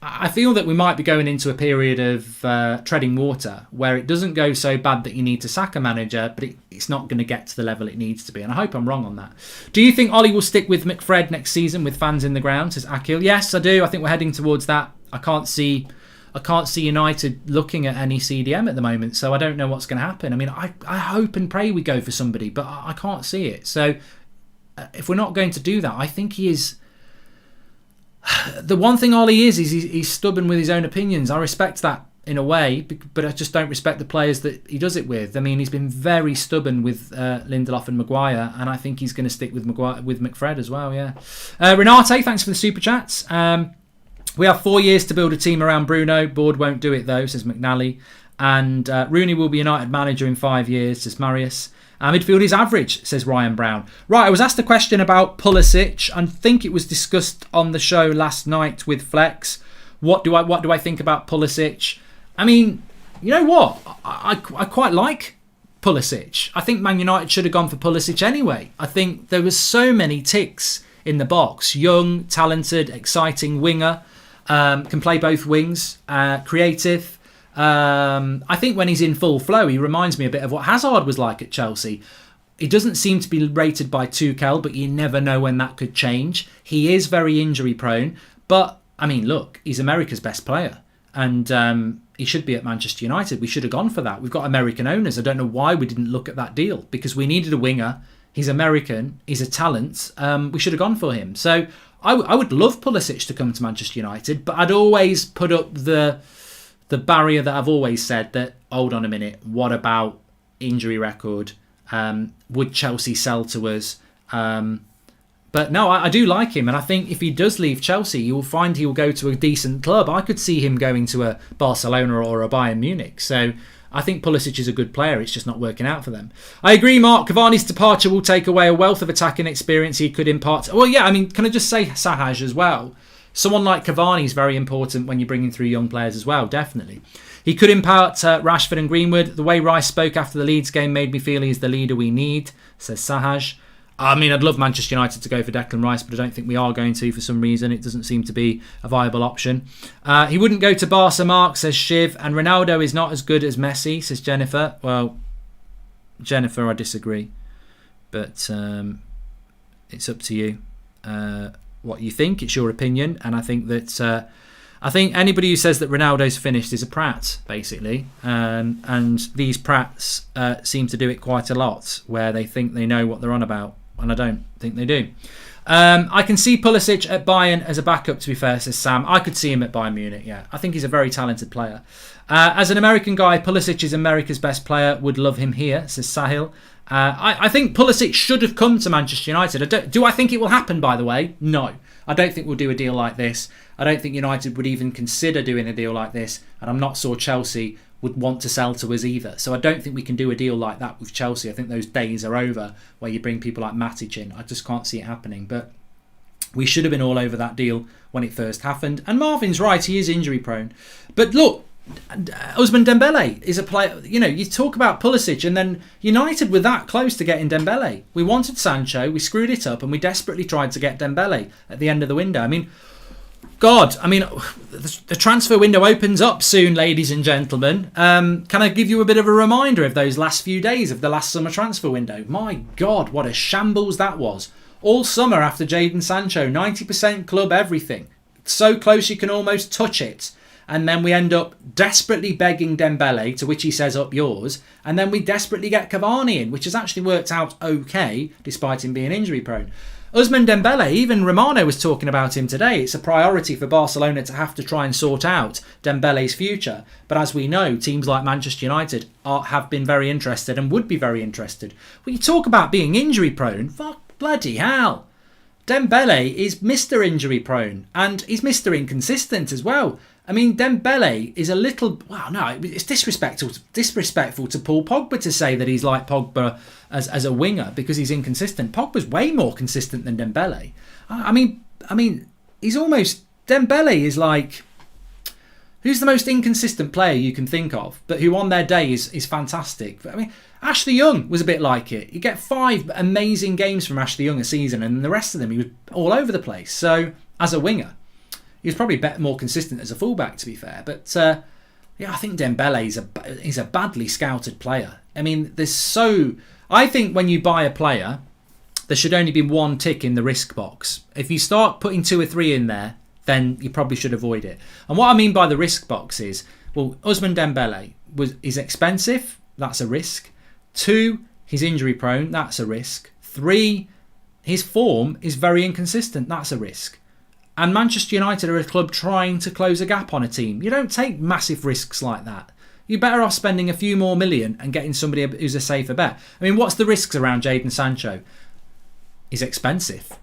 S1: I feel that we might be going into a period of treading water where it doesn't go so bad that you need to sack a manager, but it it's not going to get to the level it needs to be. And I hope I'm wrong on that. Do you think Ollie will stick with McFred next season with fans in the ground, says Akil? Yes, I do. I think we're heading towards that. I can't see United looking at any CDM at the moment, so I don't know what's going to happen. I mean, I hope and pray we go for somebody, but I can't see it. So if we're not going to do that, I think he is... The one thing Ollie is he's stubborn with his own opinions. I respect that in a way, but I just don't respect the players that he does it with. I mean, he's been very stubborn with Lindelof and Maguire, and I think he's going to stick with McFred as well, yeah. Renate, thanks for the super chats. We have 4 years to build a team around Bruno. Board won't do it though, says McNally. And Rooney will be United manager in 5 years, says Marius. Midfield is average, says Ryan Brown. Right, I was asked a question about Pulisic. I think it was discussed on the show last night with Flex. What do I think about Pulisic? I mean, you know what? I quite like Pulisic. I think Man United should have gone for Pulisic anyway. I think there was so many ticks in the box. Young, talented, exciting winger. Can play both wings. Creative. I think when he's in full flow, he reminds me a bit of what Hazard was like at Chelsea. He doesn't seem to be rated by Tuchel, but you never know when that could change. He is very injury prone, but I mean, look, he's America's best player, and he should be at Manchester United. We should have gone for that. We've got American owners. I don't know why we didn't look at that deal, because we needed a winger. He's American. He's a talent. We should have gone for him. So I would love Pulisic to come to Manchester United, but I'd always put up the barrier that I've always said that, hold on a minute, what about injury record? Would Chelsea sell to us? But no, I do like him. And I think if he does leave Chelsea, you will find he will go to a decent club. I could see him going to a Barcelona or a Bayern Munich. So I think Pulisic is a good player. It's just not working out for them. I agree, Mark. Cavani's departure will take away a wealth of attacking experience he could impart. Well, yeah, I mean, can I just say Sahaj as well? Someone like Cavani is very important when you're bringing through young players as well, definitely. He could impart Rashford and Greenwood. The way Rice spoke after the Leeds game made me feel he's the leader we need, says Sahaj. I mean, I'd love Manchester United to go for Declan Rice, but I don't think we are going to for some reason. It doesn't seem to be a viable option. He wouldn't go to Barca, Mark, says Shiv. And Ronaldo is not as good as Messi, says Jennifer. Well, Jennifer, I disagree. But it's up to you. What you think, it's your opinion, and I think that anybody who says that Ronaldo's finished is a prat, basically, and these prats seem to do it quite a lot, where they think they know what they're on about, and I don't think they do. I can see Pulisic at Bayern as a backup, to be fair, says Sam. I could see him at Bayern Munich, yeah. I think he's a very talented player. As an American guy, Pulisic is America's best player. Would love him here, says Sahil. I think Pulisic should have come to Manchester United. Do I think it will happen, by the way? No. I don't think we'll do a deal like this. I don't think United would even consider doing a deal like this. And I'm not sure Chelsea would want to sell to us either. So I don't think we can do a deal like that with Chelsea. I think those days are over where you bring people like Matic in. I just can't see it happening. But we should have been all over that deal when it first happened. And Marvin's right, he is injury prone. But look, Ousmane Dembele is a player. You know, you talk about Pulisic, and then United were that close to getting Dembele. We wanted Sancho, we screwed it up, and we desperately tried to get Dembele at the end of the window. I mean, God, the transfer window opens up soon, ladies and gentlemen. Can I give you a bit of a reminder of those last few days of the last summer transfer window? My God, what a shambles that was. All summer after Jadon Sancho, 90% club everything. So close you can almost touch it. And then we end up desperately begging Dembele, to which he says, up yours. And then we desperately get Cavani in, which has actually worked out okay, despite him being injury prone. Ousmane Dembele, even Romano was talking about him today. It's a priority for Barcelona to have to try and sort out Dembele's future. But as we know, teams like Manchester United have been very interested and would be very interested. When you talk about being injury prone, fuck bloody hell. Dembele is Mr. Injury prone, and he's Mr. Inconsistent as well. I mean, Dembele is a little... Wow, no, it's disrespectful to Paul Pogba to say that he's like Pogba as a winger because he's inconsistent. Pogba's way more consistent than Dembele. I mean, he's almost... Dembele is like... Who's the most inconsistent player you can think of, but who on their day is fantastic? I mean, Ashley Young was a bit like it. You get 5 amazing games from Ashley Young a season, and the rest of them, he was all over the place. So, as a winger... He was probably more consistent as a fullback, to be fair. But Yeah, I think Dembele is a badly scouted player. I mean, I think when you buy a player, there should only be one tick in the risk box. If you start putting 2 or 3 in there, then you probably should avoid it. And what I mean by the risk box is, well, Ousmane Dembele is expensive. That's a risk. 2, he's injury prone. That's a risk. 3, his form is very inconsistent. That's a risk. And Manchester United are a club trying to close a gap on a team. You don't take massive risks like that. You're better off spending a few more million and getting somebody who's a safer bet. I mean, what's the risks around Jadon Sancho? He's expensive.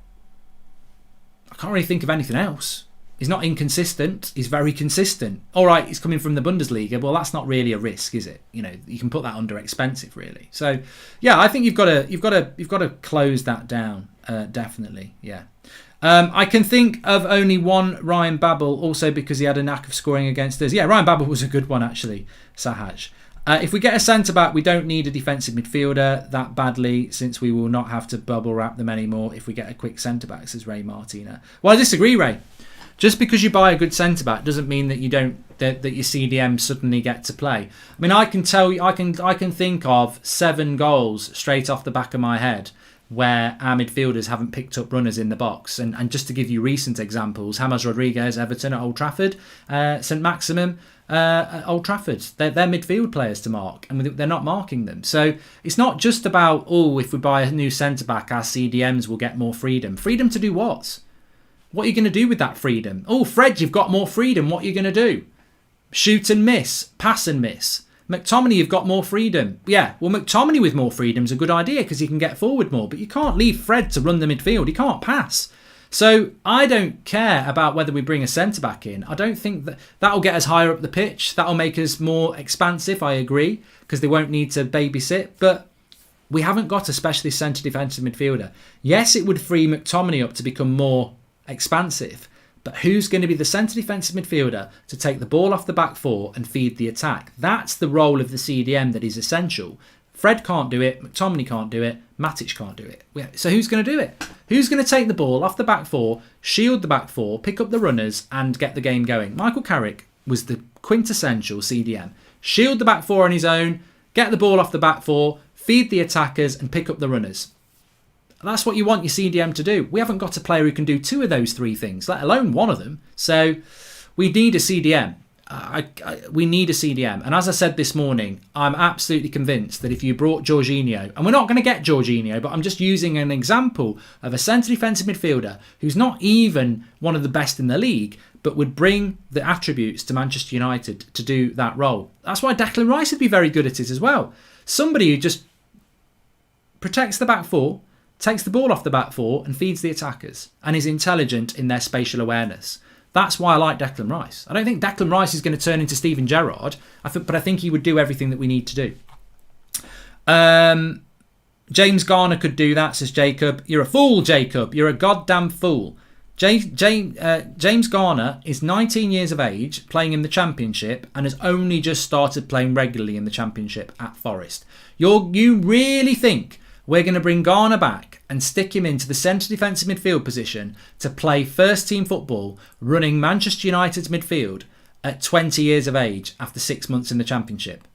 S1: I can't really think of anything else. He's not inconsistent. He's very consistent. All right, he's coming from the Bundesliga. Well, that's not really a risk, is it? You know, you can put that under expensive, really. So, yeah, I think you've got to close that down. Definitely, yeah. I can think of only one Ryan Babel, also because he had a knack of scoring against us. Yeah, Ryan Babel was a good one, actually, Sahaj. If we get a centre-back, we don't need a defensive midfielder that badly, since we will not have to bubble wrap them anymore if we get a quick centre-back, says Ray Martina. Well, I disagree, Ray. Just because you buy a good centre-back doesn't mean that that your CDM suddenly get to play. I mean, I can tell you, I can think of 7 goals straight off the back of my head where our midfielders haven't picked up runners in the box. And just to give you recent examples, James Rodriguez, Everton at Old Trafford, St Maximum at Old Trafford. They're midfield players to mark, and they're not marking them. So it's not just about, if we buy a new centre-back, our CDMs will get more freedom. Freedom to do what? What are you going to do with that freedom? Oh, Fred, you've got more freedom. What are you going to do? Shoot and miss, pass and miss. McTominay, you've got more freedom. Yeah, well, McTominay with more freedom is a good idea because he can get forward more, but you can't leave Fred to run the midfield. He can't pass. So I don't care about whether we bring a centre-back in. I don't think that'll get us higher up the pitch. That'll make us more expansive, I agree, because they won't need to babysit. But we haven't got a specialist centre defensive midfielder. Yes, it would free McTominay up to become more expansive, but who's going to be the centre defensive midfielder to take the ball off the back 4 and feed the attack? That's the role of the CDM that is essential. Fred can't do it, McTominay can't do it, Matic can't do it. So who's going to do it? Who's going to take the ball off the back 4, shield the back 4, pick up the runners and get the game going? Michael Carrick was the quintessential CDM. Shield the back 4 on his own, get the ball off the back 4, feed the attackers and pick up the runners. That's what you want your CDM to do. We haven't got a player who can do 2 of those 3 things, let alone 1 of them. So we need a CDM. We need a CDM. And as I said this morning, I'm absolutely convinced that if you brought Jorginho, and we're not going to get Jorginho, but I'm just using an example of a centre defensive midfielder who's not even one of the best in the league, but would bring the attributes to Manchester United to do that role. That's why Declan Rice would be very good at it as well. Somebody who just protects the back 4, takes the ball off the back 4 and feeds the attackers, and is intelligent in their spatial awareness. That's why I like Declan Rice. I don't think Declan Rice is going to turn into Steven Gerrard, but I think he would do everything that we need to do. James Garner could do that, says Jacob. You're a fool, Jacob. You're a goddamn fool. James Garner is 19 years of age, playing in the Championship, and has only just started playing regularly in the Championship at Forest. You really think we're going to bring Garner back and stick him into the centre defensive midfield position to play first team football, running Manchester United's midfield at 20 years of age after 6 months in the Championship?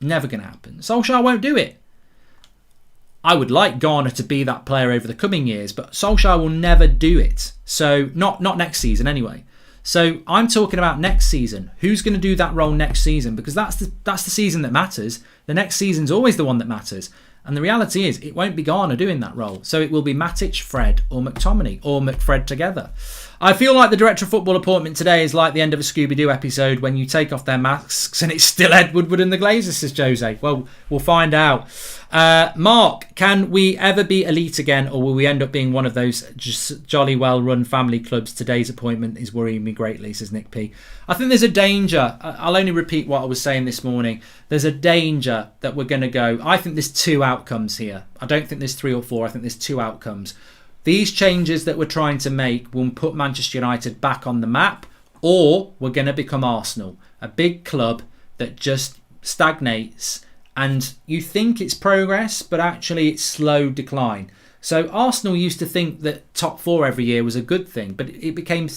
S1: Never going to happen. Solskjaer won't do it. I would like Garner to be that player over the coming years, but Solskjaer will never do it. So not next season anyway. So I'm talking about next season. Who's going to do that role next season? Because that's the season that matters. The next season's always the one that matters. And the reality is, it won't be Garner doing that role. So it will be Matic, Fred, or McTominay, or McFred together. I feel like the director of football appointment today is like the end of a Scooby-Doo episode when you take off their masks and it's still Ed Woodward and the Glazers, says Jose. Well, we'll find out. Mark, can we ever be elite again, or will we end up being one of those just jolly well-run family clubs? Today's appointment is worrying me greatly, says Nick P. I think there's a danger. I'll only repeat what I was saying this morning. There's a danger that we're going to go. I think there's 2 outcomes here. I don't think there's 3 or 4. I think there's 2 outcomes. These changes that we're trying to make will put Manchester United back on the map, or we're going to become Arsenal, a big club that just stagnates, and you think it's progress, but actually it's slow decline. So Arsenal used to think that top 4 every year was a good thing, but it became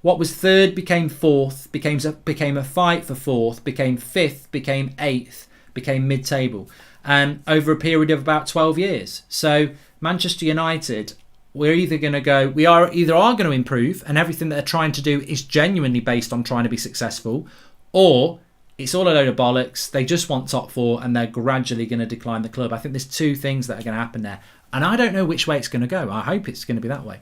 S1: what was third became fourth, became a fight for fourth, became fifth, became eighth, became mid-table, over a period of about 12 years. So Manchester United, we are either going to improve, and everything that they're trying to do is genuinely based on trying to be successful, or it's all a load of bollocks. They just want top 4 and they're gradually going to decline the club. I think there's 2 things that are going to happen there. And I don't know which way it's going to go. I hope it's going to be that way.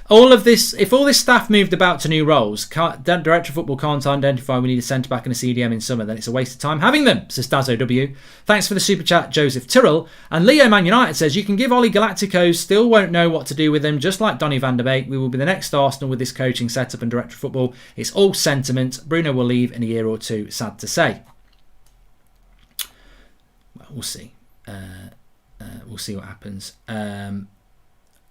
S1: If all this staff moved about to new roles, Director of Football can't identify we need a centre-back and a CDM in summer, then it's a waste of time having them, says Dazo W. Thanks for the super chat, Joseph Tyrrell. And Leo Man United says, you can give Ollie Galacticos, still won't know what to do with him, just like Donny van der Beek. We will be the next Arsenal with this coaching setup and Director of Football. It's all sentiment. Bruno will leave in a year or 2, sad to say. Well, we'll see. We'll see what happens.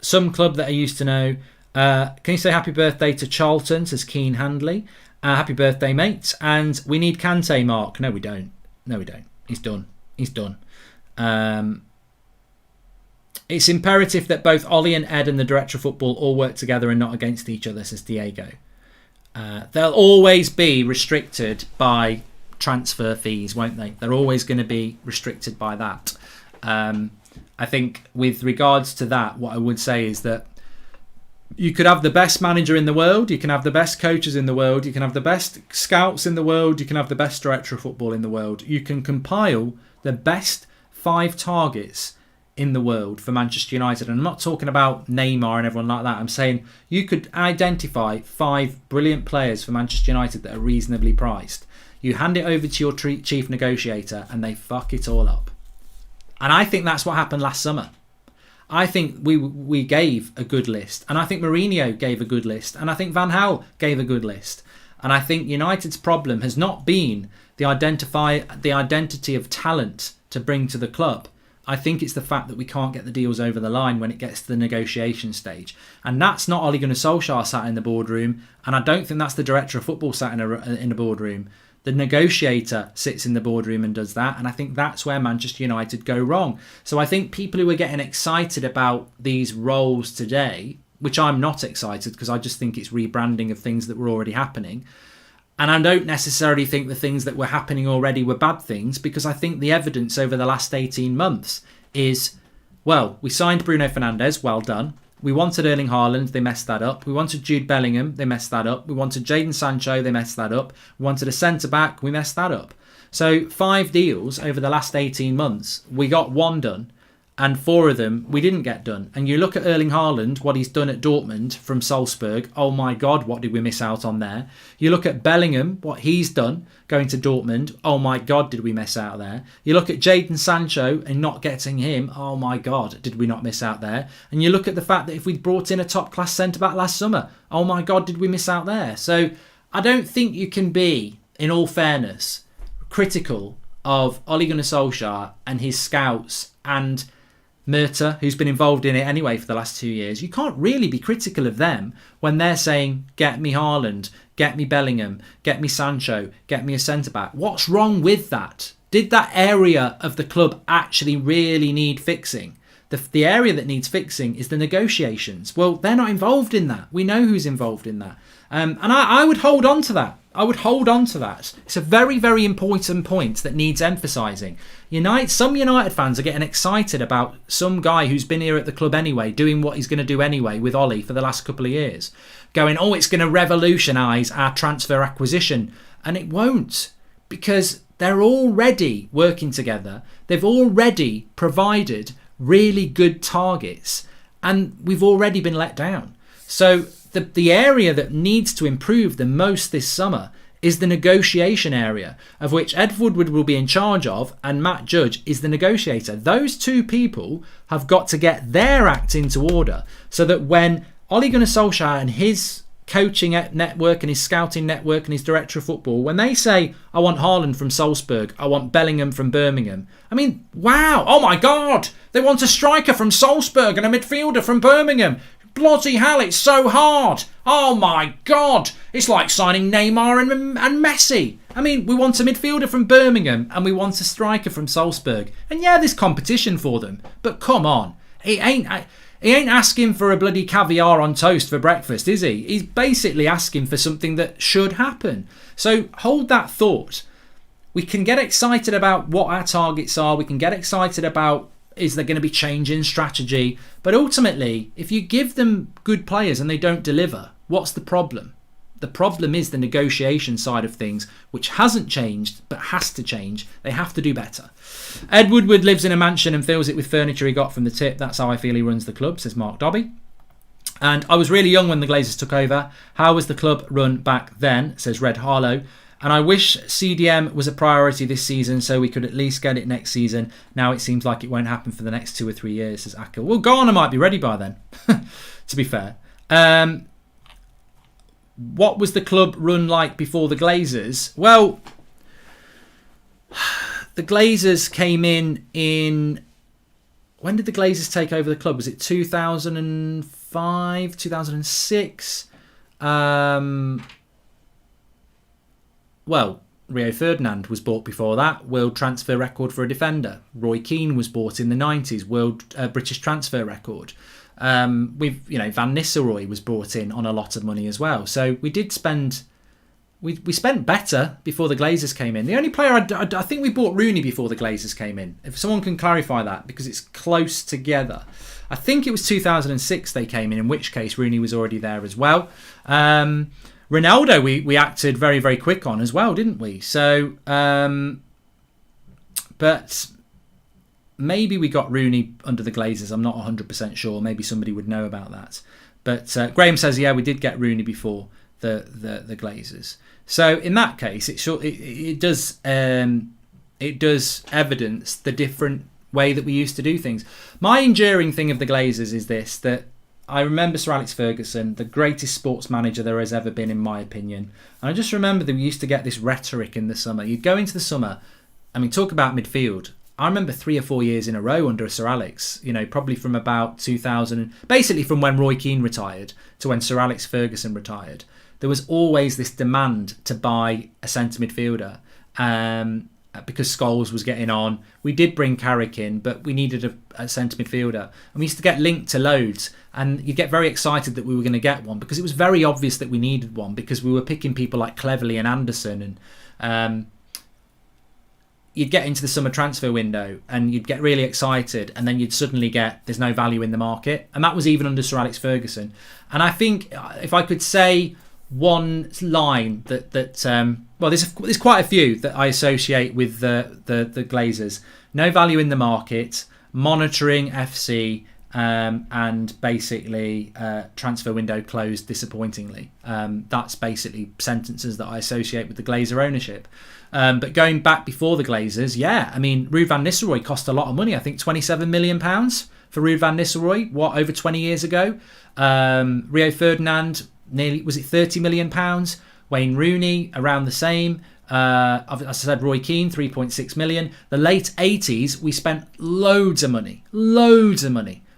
S1: Some club that I used to know. Can you say happy birthday to Charlton, says Keen Handley. Happy birthday, mate. And we need Kante, Mark. No, we don't. He's done. It's imperative that both Ollie and Ed and the Director of Football all work together and not against each other, says Diego. They'll always be restricted by transfer fees, won't they? They're always going to be restricted by that. I think with regards to that, what I would say is that you could have the best manager in the world, you can have the best coaches in the world, you can have the best scouts in the world, you can have the best Director of Football in the world. You can compile the best 5 targets in the world for Manchester United. And I'm not talking about Neymar and everyone like that. I'm saying you could identify 5 brilliant players for Manchester United that are reasonably priced. You hand it over to your chief negotiator and they fuck it all up. And I think that's what happened last summer. I think we gave a good list. And I think Mourinho gave a good list. And I think Van Gaal gave a good list. And I think United's problem has not been the identity of talent to bring to the club. I think it's the fact that we can't get the deals over the line when it gets to the negotiation stage. And that's not Ole Gunnar Solskjaer sat in the boardroom. And I don't think that's the Director of Football sat in the boardroom. The negotiator sits in the boardroom and does that. And I think that's where Manchester United go wrong. So I think people who are getting excited about these roles today, which I'm not excited because I just think it's rebranding of things that were already happening. And I don't necessarily think the things that were happening already were bad things, because I think the evidence over the last 18 months is, well, we signed Bruno Fernandes, well done. We wanted Erling Haaland, they messed that up. We wanted Jude Bellingham, they messed that up. We wanted Jadon Sancho, they messed that up. We wanted a centre-back, we messed that up. So 5 deals over the last 18 months, we got 1 done, and 4 of them we didn't get done. And you look at Erling Haaland, what he's done at Dortmund from Salzburg, oh my God, what did we miss out on there? You look at Bellingham, what he's done going to Dortmund, oh my God, did we miss out there? You look at Jadon Sancho and not getting him, oh my God, did we not miss out there? And you look at the fact that if we'd brought in a top-class centre-back last summer, oh my God, did we miss out there? So I don't think you can be, in all fairness, critical of Ole Gunnar Solskjaer and his scouts and Murta, who's been involved in it anyway for the last 2 years. You can't really be critical of them when they're saying, get me Haaland, get me Bellingham, get me Sancho, get me a centre-back. What's wrong with that? Did that area of the club actually really need fixing? The area that needs fixing is the negotiations. Well, they're not involved in that. We know who's involved in that. And I would hold on to that. It's a very, very important point that needs emphasising. Some United fans are getting excited about some guy who's been here at the club anyway, doing what he's going to do anyway with Ollie for the last couple of years. Going, oh, it's going to revolutionise our transfer acquisition. And it won't, because they're already working together. They've already provided really good targets, and we've already been let down. So the area that needs to improve the most this summer is the negotiation area, of which Ed Woodward will be in charge of, and Matt Judge is the negotiator. Those 2 people have got to get their act into order, so that when Ole Gunnar Solskjaer and his coaching network and his scouting network and his Director of Football, when they say, I want Haaland from Salzburg, I want Bellingham from Birmingham, I mean, wow, oh my God, they want a striker from Salzburg and a midfielder from Birmingham. Bloody hell, it's so hard. Oh my God. It's like signing Neymar and Messi. I mean, we want a midfielder from Birmingham and we want a striker from Salzburg. And yeah, there's competition for them. But come on. he ain't asking for a bloody caviar on toast for breakfast, is he? He's basically asking for something that should happen. So hold that thought. We can get excited about what our targets are. We can get excited about, is there going to be change in strategy? But ultimately, if you give them good players and they don't deliver, what's the problem? The problem is the negotiation side of things, which hasn't changed, but has to change. They have to do better. Ed Woodward lives in a mansion and fills it with furniture he got from the tip. That's how I feel he runs the club, says Mark Dobby. And I was really young when the Glazers took over. How was the club run back then, says Red Harlow. And I wish CDM was a priority this season so we could at least get it next season. Now it seems like it won't happen for the next 2 or 3 years, says Akel. Well, Ghana might be ready by then, to be fair. What was the club run like before the Glazers? Well, the Glazers came in... When did the Glazers take over the club? Was it 2005, 2006? Well, Rio Ferdinand was bought before that. World transfer record for a defender. Roy Keane was bought in the 90s. World British transfer record. Van Nistelrooy was brought in on a lot of money as well. So we did spend... We spent better before the Glazers came in. The only player I think we bought Rooney before the Glazers came in. If someone can clarify that, because it's close together. I think it was 2006 they came in which case Rooney was already there as well. Ronaldo we acted very, very quick on as well, didn't we? So, but maybe we got Rooney under the Glazers. I'm not 100% sure. Maybe somebody would know about that. But Graham says, yeah, we did get Rooney before the Glazers. So in that case, it does evidence the different way that we used to do things. My enduring thing of the Glazers is this, that I remember Sir Alex Ferguson, the greatest sports manager there has ever been, in my opinion. And I just remember that we used to get this rhetoric in the summer. You'd go into the summer, talk about midfield. I remember 3 or 4 years in a row under Sir Alex, probably from about 2000, basically from when Roy Keane retired to when Sir Alex Ferguson retired. There was always this demand to buy a centre midfielder because Scholes was getting on. We did bring Carrick in, but we needed a centre midfielder. And we used to get linked to loads. And you'd get very excited that we were going to get one because it was very obvious that we needed one because we were picking people like Cleverley and Anderson. And you'd get into the summer transfer window and you'd get really excited. And then you'd suddenly get, there's no value in the market. And that was even under Sir Alex Ferguson. And I think if I could say one line there's quite a few that I associate with the Glazers. No value in the market, monitoring FC, and basically transfer window closed disappointingly. That's basically sentences that I associate with the Glazer ownership. But going back before the Glazers, Ruud van Nistelrooy cost a lot of money. I think £27 million for Ruud van Nistelrooy, over 20 years ago. Rio Ferdinand, nearly, was it £30 million? Wayne Rooney, around the same. As I said, Roy Keane, 3.6 million. The late 80s, we spent loads of money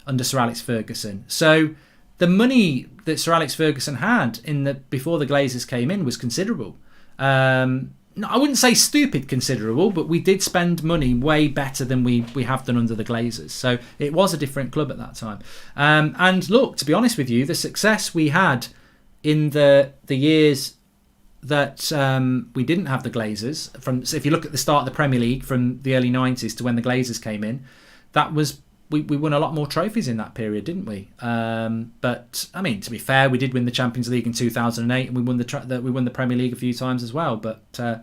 S1: under Sir Alex Ferguson. So the money that Sir Alex Ferguson had before the Glazers came in was considerable. I wouldn't say stupid considerable, but we did spend money way better than we have done under the Glazers. So it was a different club at that time. And look, to be honest with you, the success we had in the years that we didn't have the Glazers, so if you look at the start of the Premier League from the early 90s to when the Glazers came in, that was we won a lot more trophies in that period, didn't we? But to be fair, we did win the Champions League in 2008, and we won the Premier League a few times as well. But I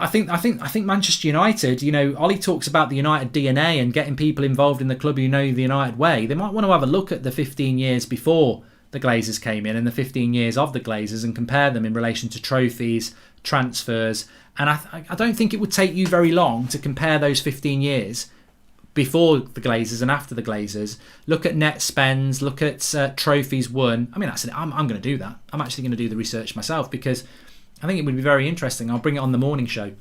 S1: think Manchester United. Ollie talks about the United DNA and getting people involved in the club who know the United way. They might want to have a look at the 15 years before the Glazers came in and the 15 years of the Glazers and compare them in relation to trophies, transfers. And I don't think it would take you very long to compare those 15 years before the Glazers and after the Glazers. Look at net spends, look at trophies won. I'm going to do that. I'm actually going to do the research myself because I think it would be very interesting. I'll bring it on the morning show.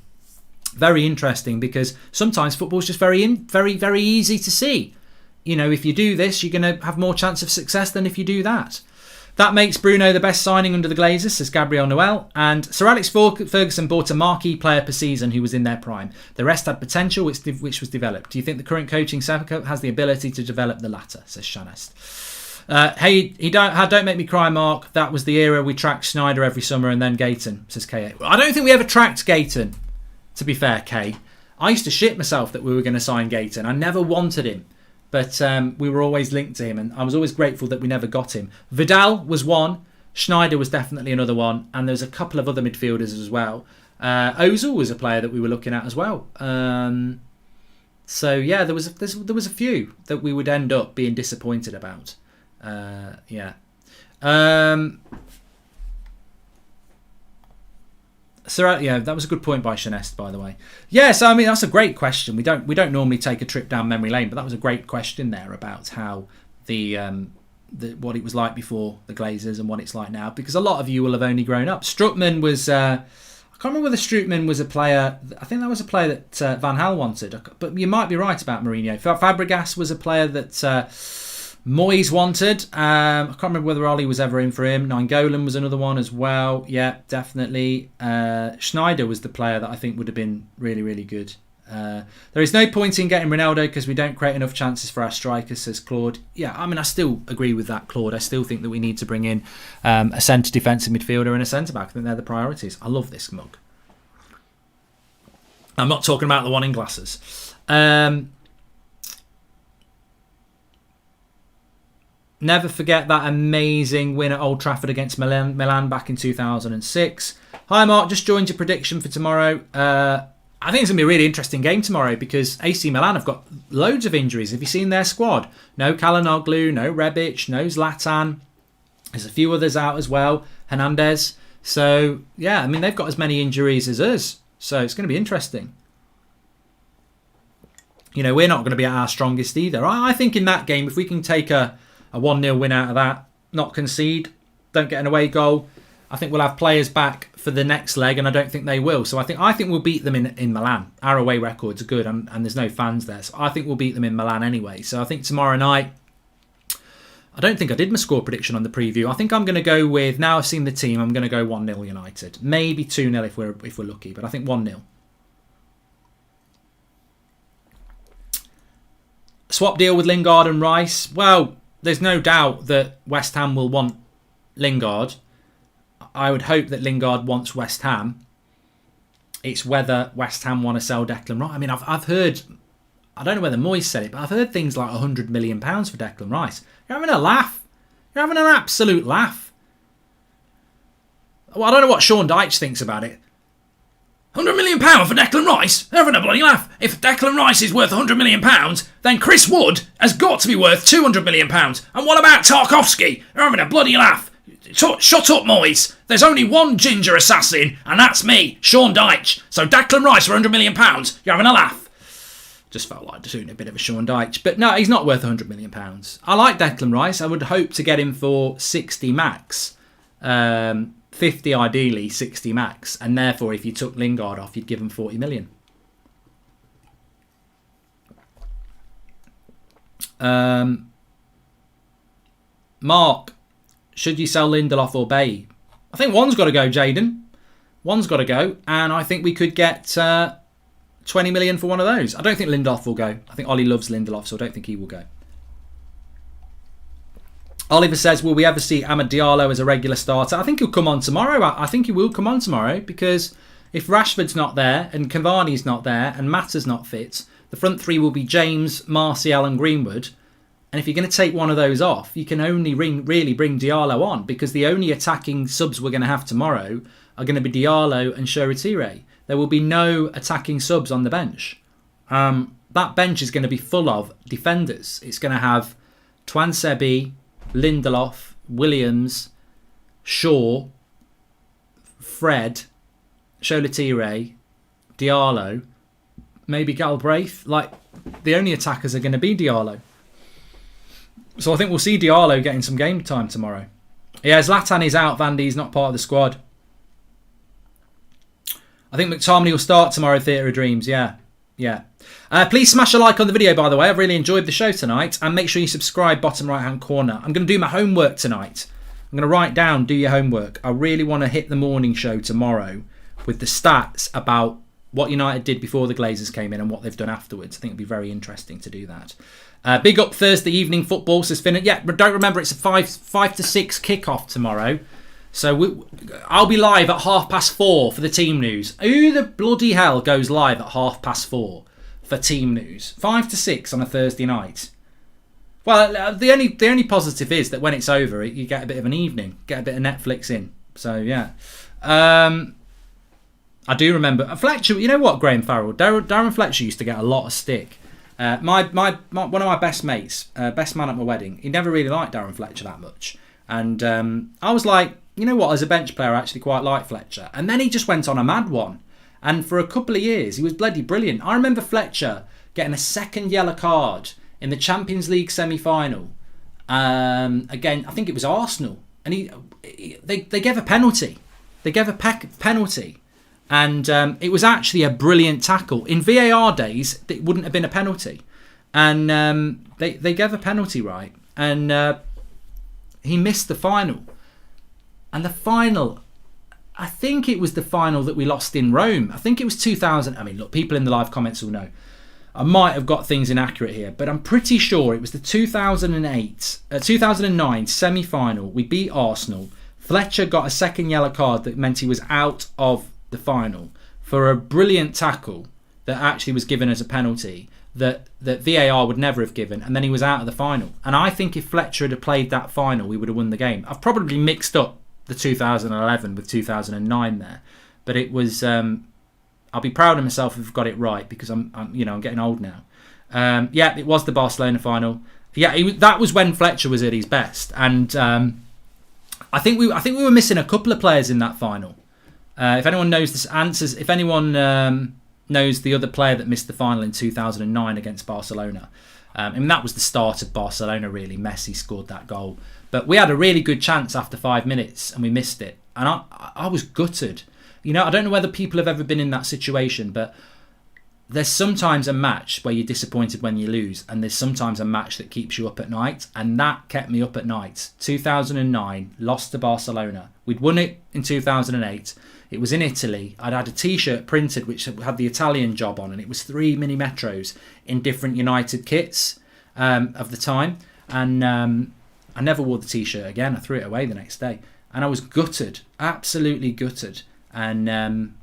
S1: Very interesting because sometimes football is just very, very, very easy to see. If you do this, you're going to have more chance of success than if you do that. That makes Bruno the best signing under the Glazers, says Gabriel Noel. And Sir Alex Ferguson bought a marquee player per season who was in their prime. The rest had potential, which was developed. Do you think the current coaching staff has the ability to develop the latter, says Shanest. Hey, don't make me cry, Mark. That was the era we tracked Schneider every summer and then Gayton, says Kay. I don't think we ever tracked Gayton, to be fair, Kay. I used to shit myself that we were going to sign Gayton. I never wanted him. But we were always linked to him, and I was always grateful that we never got him. Vidal was one. Schneider was definitely another one. And there's a couple of other midfielders as well. Ozil was a player that we were looking at as well. So, yeah, there was a few that we would end up being disappointed about. Yeah. So yeah, that was a good point by Shanest, by the way. Yeah, so I mean that's a great question. We don't normally take a trip down memory lane, but that was a great question there about how the what it was like before the Glazers and what it's like now, because a lot of you will have only grown up. Strootman was I can't remember whether Strootman was a player. I think that was a player that Van Gaal wanted, but you might be right about Mourinho. Fabregas was a player that Moyes wanted. I can't remember whether Ollie was ever in for him. Nainggolan was another one as well. Yeah, definitely. Schneider was the player that I think would have been really, really good. There is no point in getting Ronaldo because we don't create enough chances for our strikers, says Claude. Yeah, I mean, I still agree with that, Claude. I still think that we need to bring in a centre defensive midfielder and a centre-back. I think they're the priorities. I love this mug. I'm not talking about the one in glasses. Never forget that amazing win at Old Trafford against Milan back in 2006. Hi, Mark. Just joined your prediction for tomorrow. I think it's going to be a really interesting game tomorrow because AC Milan have got loads of injuries. Have you seen their squad? No Kalanoglu, no Rebic, no Zlatan. There's a few others out as well. Hernandez. So, yeah, I mean, they've got as many injuries as us. So it's going to be interesting. You know, we're not going to be at our strongest either. I think in that game, if we can take a 1-0 win out of that, not concede, don't get an away goal, I think we'll have players back for the next leg, and I don't think they will. So I think we'll beat them in Milan. Our away records are good, and there's no fans there. So I think we'll beat them in Milan anyway. So I think tomorrow night, I don't think I did my score prediction on the preview. I think I'm going to go with, now I've seen the team, I'm going to go 1-0 United. Maybe 2-0 if we're lucky, but I think 1-0. Swap deal with Lingard and Rice. Well, there's no doubt that West Ham will want Lingard. I would hope that Lingard wants West Ham. It's whether West Ham want to sell Declan Rice. I mean, I've heard, I don't know whether Moyes said it, but I've heard things like £100 million for Declan Rice. You're having a laugh. You're having an absolute laugh. Well, I don't know what Sean Dyche thinks about it. £100 million for Declan Rice? They're having a bloody laugh. If Declan Rice is worth £100 million, then Chris Wood has got to be worth £200 million. And what about Tarkowski? They're having a bloody laugh. Shut up, Moyes. There's only one ginger assassin, and that's me, Sean Dyche. So Declan Rice for £100 million, you're having a laugh. Just felt like doing a bit of a Sean Dyche. But no, he's not worth £100 million. I like Declan Rice. I would hope to get him for 60 max. 50 ideally, 60 max. And therefore, if you took Lingard off, you'd give him 40 million. Mark, should you sell Lindelof or Bay? I think one's got to go, Jaden. One's got to go. And I think we could get 20 million for one of those. I don't think Lindelof will go. I think Ollie loves Lindelof, so I don't think he will go. Oliver says, will we ever see Amad Diallo as a regular starter? I think he'll come on tomorrow. I think he will come on tomorrow because if Rashford's not there and Cavani's not there and Mata's not fit, the front three will be James, Martial and Greenwood. And if you're going to take one of those off, you can only really bring Diallo on because the only attacking subs we're going to have tomorrow are going to be Diallo and Shoretire. There will be no attacking subs on the bench. That bench is going to be full of defenders. It's going to have Twansebi, Lindelof, Williams, Shaw, Fred, Shoretire, Diallo, maybe Galbraith. Like, the only attackers are going to be Diallo. So I think we'll see Diallo getting some game time tomorrow. Yeah, Zlatan is out. Vandy's not part of the squad. I think McTominay will start tomorrow, Theatre of Dreams. Yeah. Please smash a like on the video, by the way. I've really enjoyed the show tonight. And make sure you subscribe, bottom right-hand corner. I'm going to do my homework tonight. I'm I'm going to write down, do your homework. I really want to hit the morning show tomorrow with the stats about what United did before the Glazers came in and what they've done afterwards. I think it'd be very interesting to do that. Big up Thursday evening football, says Finn. Yeah, but don't remember, it's a 5 to 6 kickoff tomorrow. So I'll be live at 4:30 for the team news. Who the bloody hell goes live at 4:30 for team news? 5 to 6 on a Thursday night. Well, the only positive is that when it's over, you get a bit of an evening, get a bit of Netflix in. So yeah, I do remember Fletcher. You know what, Graham Farrell, Darren Fletcher used to get a lot of stick. One of my best mates, best man at my wedding, he never really liked Darren Fletcher that much, and I was like, you know what, as a bench player, I actually quite like Fletcher. And then he just went on a mad one, and for a couple of years, he was bloody brilliant. I remember Fletcher getting a second yellow card in the Champions League semi-final. Again, I think it was Arsenal, and they gave a penalty. They gave a penalty, and it was actually a brilliant tackle. In VAR days, it wouldn't have been a penalty, and they gave a penalty, right? And he missed the final. And the final, I think it was the final that we lost in Rome. I think it was 2000. I mean, look, people in the live comments will know. I might have got things inaccurate here, but I'm pretty sure it was the 2009 semi-final. We beat Arsenal. Fletcher got a second yellow card that meant he was out of the final for a brilliant tackle that actually was given as a penalty that VAR would never have given, and then he was out of the final. And I think if Fletcher had played that final, we would have won the game. I've probably mixed up the 2011 with 2009 there, but it was I'll be proud of myself if I've got it right, because I'm getting old now. Yeah, it was the Barcelona final. Yeah, that was when Fletcher was at his best, and I think we were missing a couple of players in that final. If anyone knows the answers, if anyone knows the other player that missed the final in 2009 against Barcelona, and that was the start of Barcelona, really. Messi scored that goal. But we had a really good chance after 5 minutes and we missed it. And I was gutted. You know, I don't know whether people have ever been in that situation, but there's sometimes a match where you're disappointed when you lose, and there's sometimes a match that keeps you up at night, and that kept me up at night. 2009, lost to Barcelona. We'd won it in 2008. It was in Italy. I'd had a T-shirt printed which had the Italian job on, and it was 3 mini metros in different United kits of the time. And I never wore the T-shirt again. I threw it away the next day. And I was gutted, absolutely gutted. And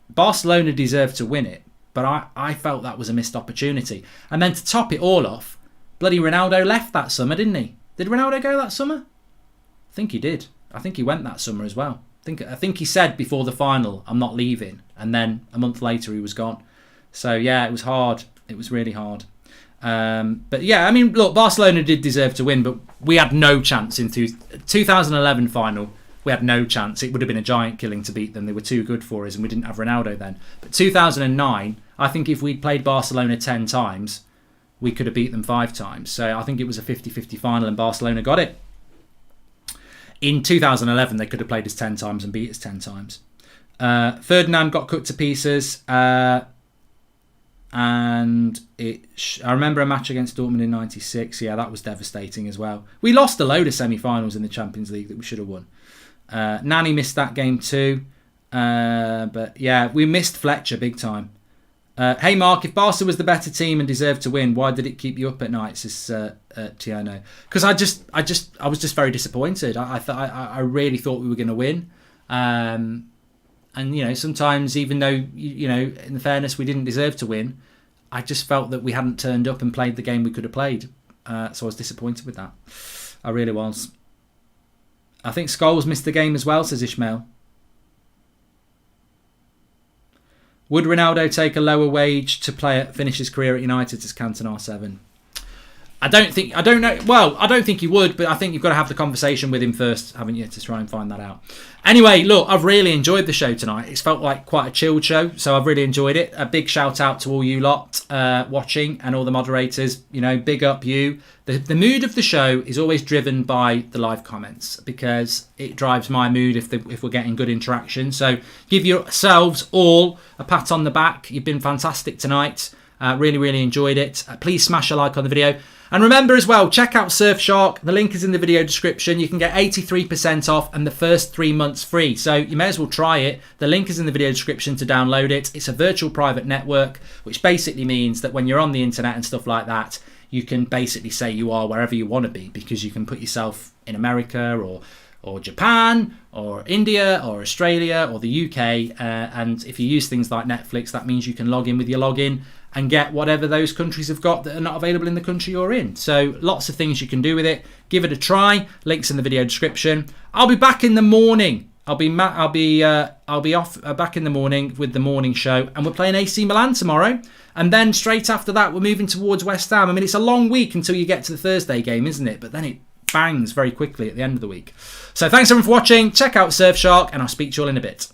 S1: Barcelona deserved to win it, but I felt that was a missed opportunity. And then to top it all off, bloody Ronaldo left that summer, didn't he? Did Ronaldo go that summer? I think he did. I think he went that summer as well. I think he said before the final, I'm not leaving. And then a month later, he was gone. So, yeah, it was hard. It was really hard. But, yeah, I mean, look, Barcelona did deserve to win, but we had no chance in 2011 final. We had no chance. It would have been a giant killing to beat them. They were too good for us, and we didn't have Ronaldo then. But 2009, I think if we'd played Barcelona 10 times, we could have beat them 5 times. So I think it was a 50-50 final, and Barcelona got it. In 2011, they could have played us 10 times and beat us 10 times. Ferdinand got cut to pieces. And I remember a match against Dortmund in 96. Yeah, that was devastating as well. We lost a load of semi-finals in the Champions League that we should have won. Nani missed that game too. But yeah, we missed Fletcher big time. Hey Mark, if Barca was the better team and deserved to win, why did it keep you up at night? Says Tiano. Because I was just very disappointed. I really thought we were going to win. And you know, sometimes even though you know, in fairness, we didn't deserve to win, I just felt that we hadn't turned up and played the game we could have played. So I was disappointed with that. I really was. I think Scholes missed the game as well, says Ishmael. Would Ronaldo take a lower wage to finish his career at United, says Canton R7? I don't know. Well, I don't think he would, but I think you've got to have the conversation with him first, haven't you, to try and find that out. Anyway, look, I've really enjoyed the show tonight. It's felt like quite a chilled show, so I've really enjoyed it. A big shout out to all you lot watching and all the moderators. You know, big up you. The mood of the show is always driven by the live comments, because it drives my mood if we're getting good interaction. So give yourselves all a pat on the back. You've been fantastic tonight. Really, really enjoyed it. Please smash a like on the video. And remember as well, check out Surfshark. The link is in the video description. You can get 83% off and the first 3 months free. So you may as well try it. The link is in the video description to download it. It's a virtual private network, which basically means that when you're on the internet and stuff like that, you can basically say you are wherever you want to be, because you can put yourself in America or Japan or India or Australia or the UK. And if you use things like Netflix, that means you can log in with your login and get whatever those countries have got that are not available in the country you're in. So lots of things you can do with it. Give it a try. Links in the video description. I'll be back in the morning. I'll be off back in the morning with the morning show, and we're playing AC Milan tomorrow. And then straight after that, we're moving towards West Ham. I mean, it's a long week until you get to the Thursday game, isn't it? But then it bangs very quickly at the end of the week. So thanks everyone for watching. Check out Surfshark, and I'll speak to you all in a bit.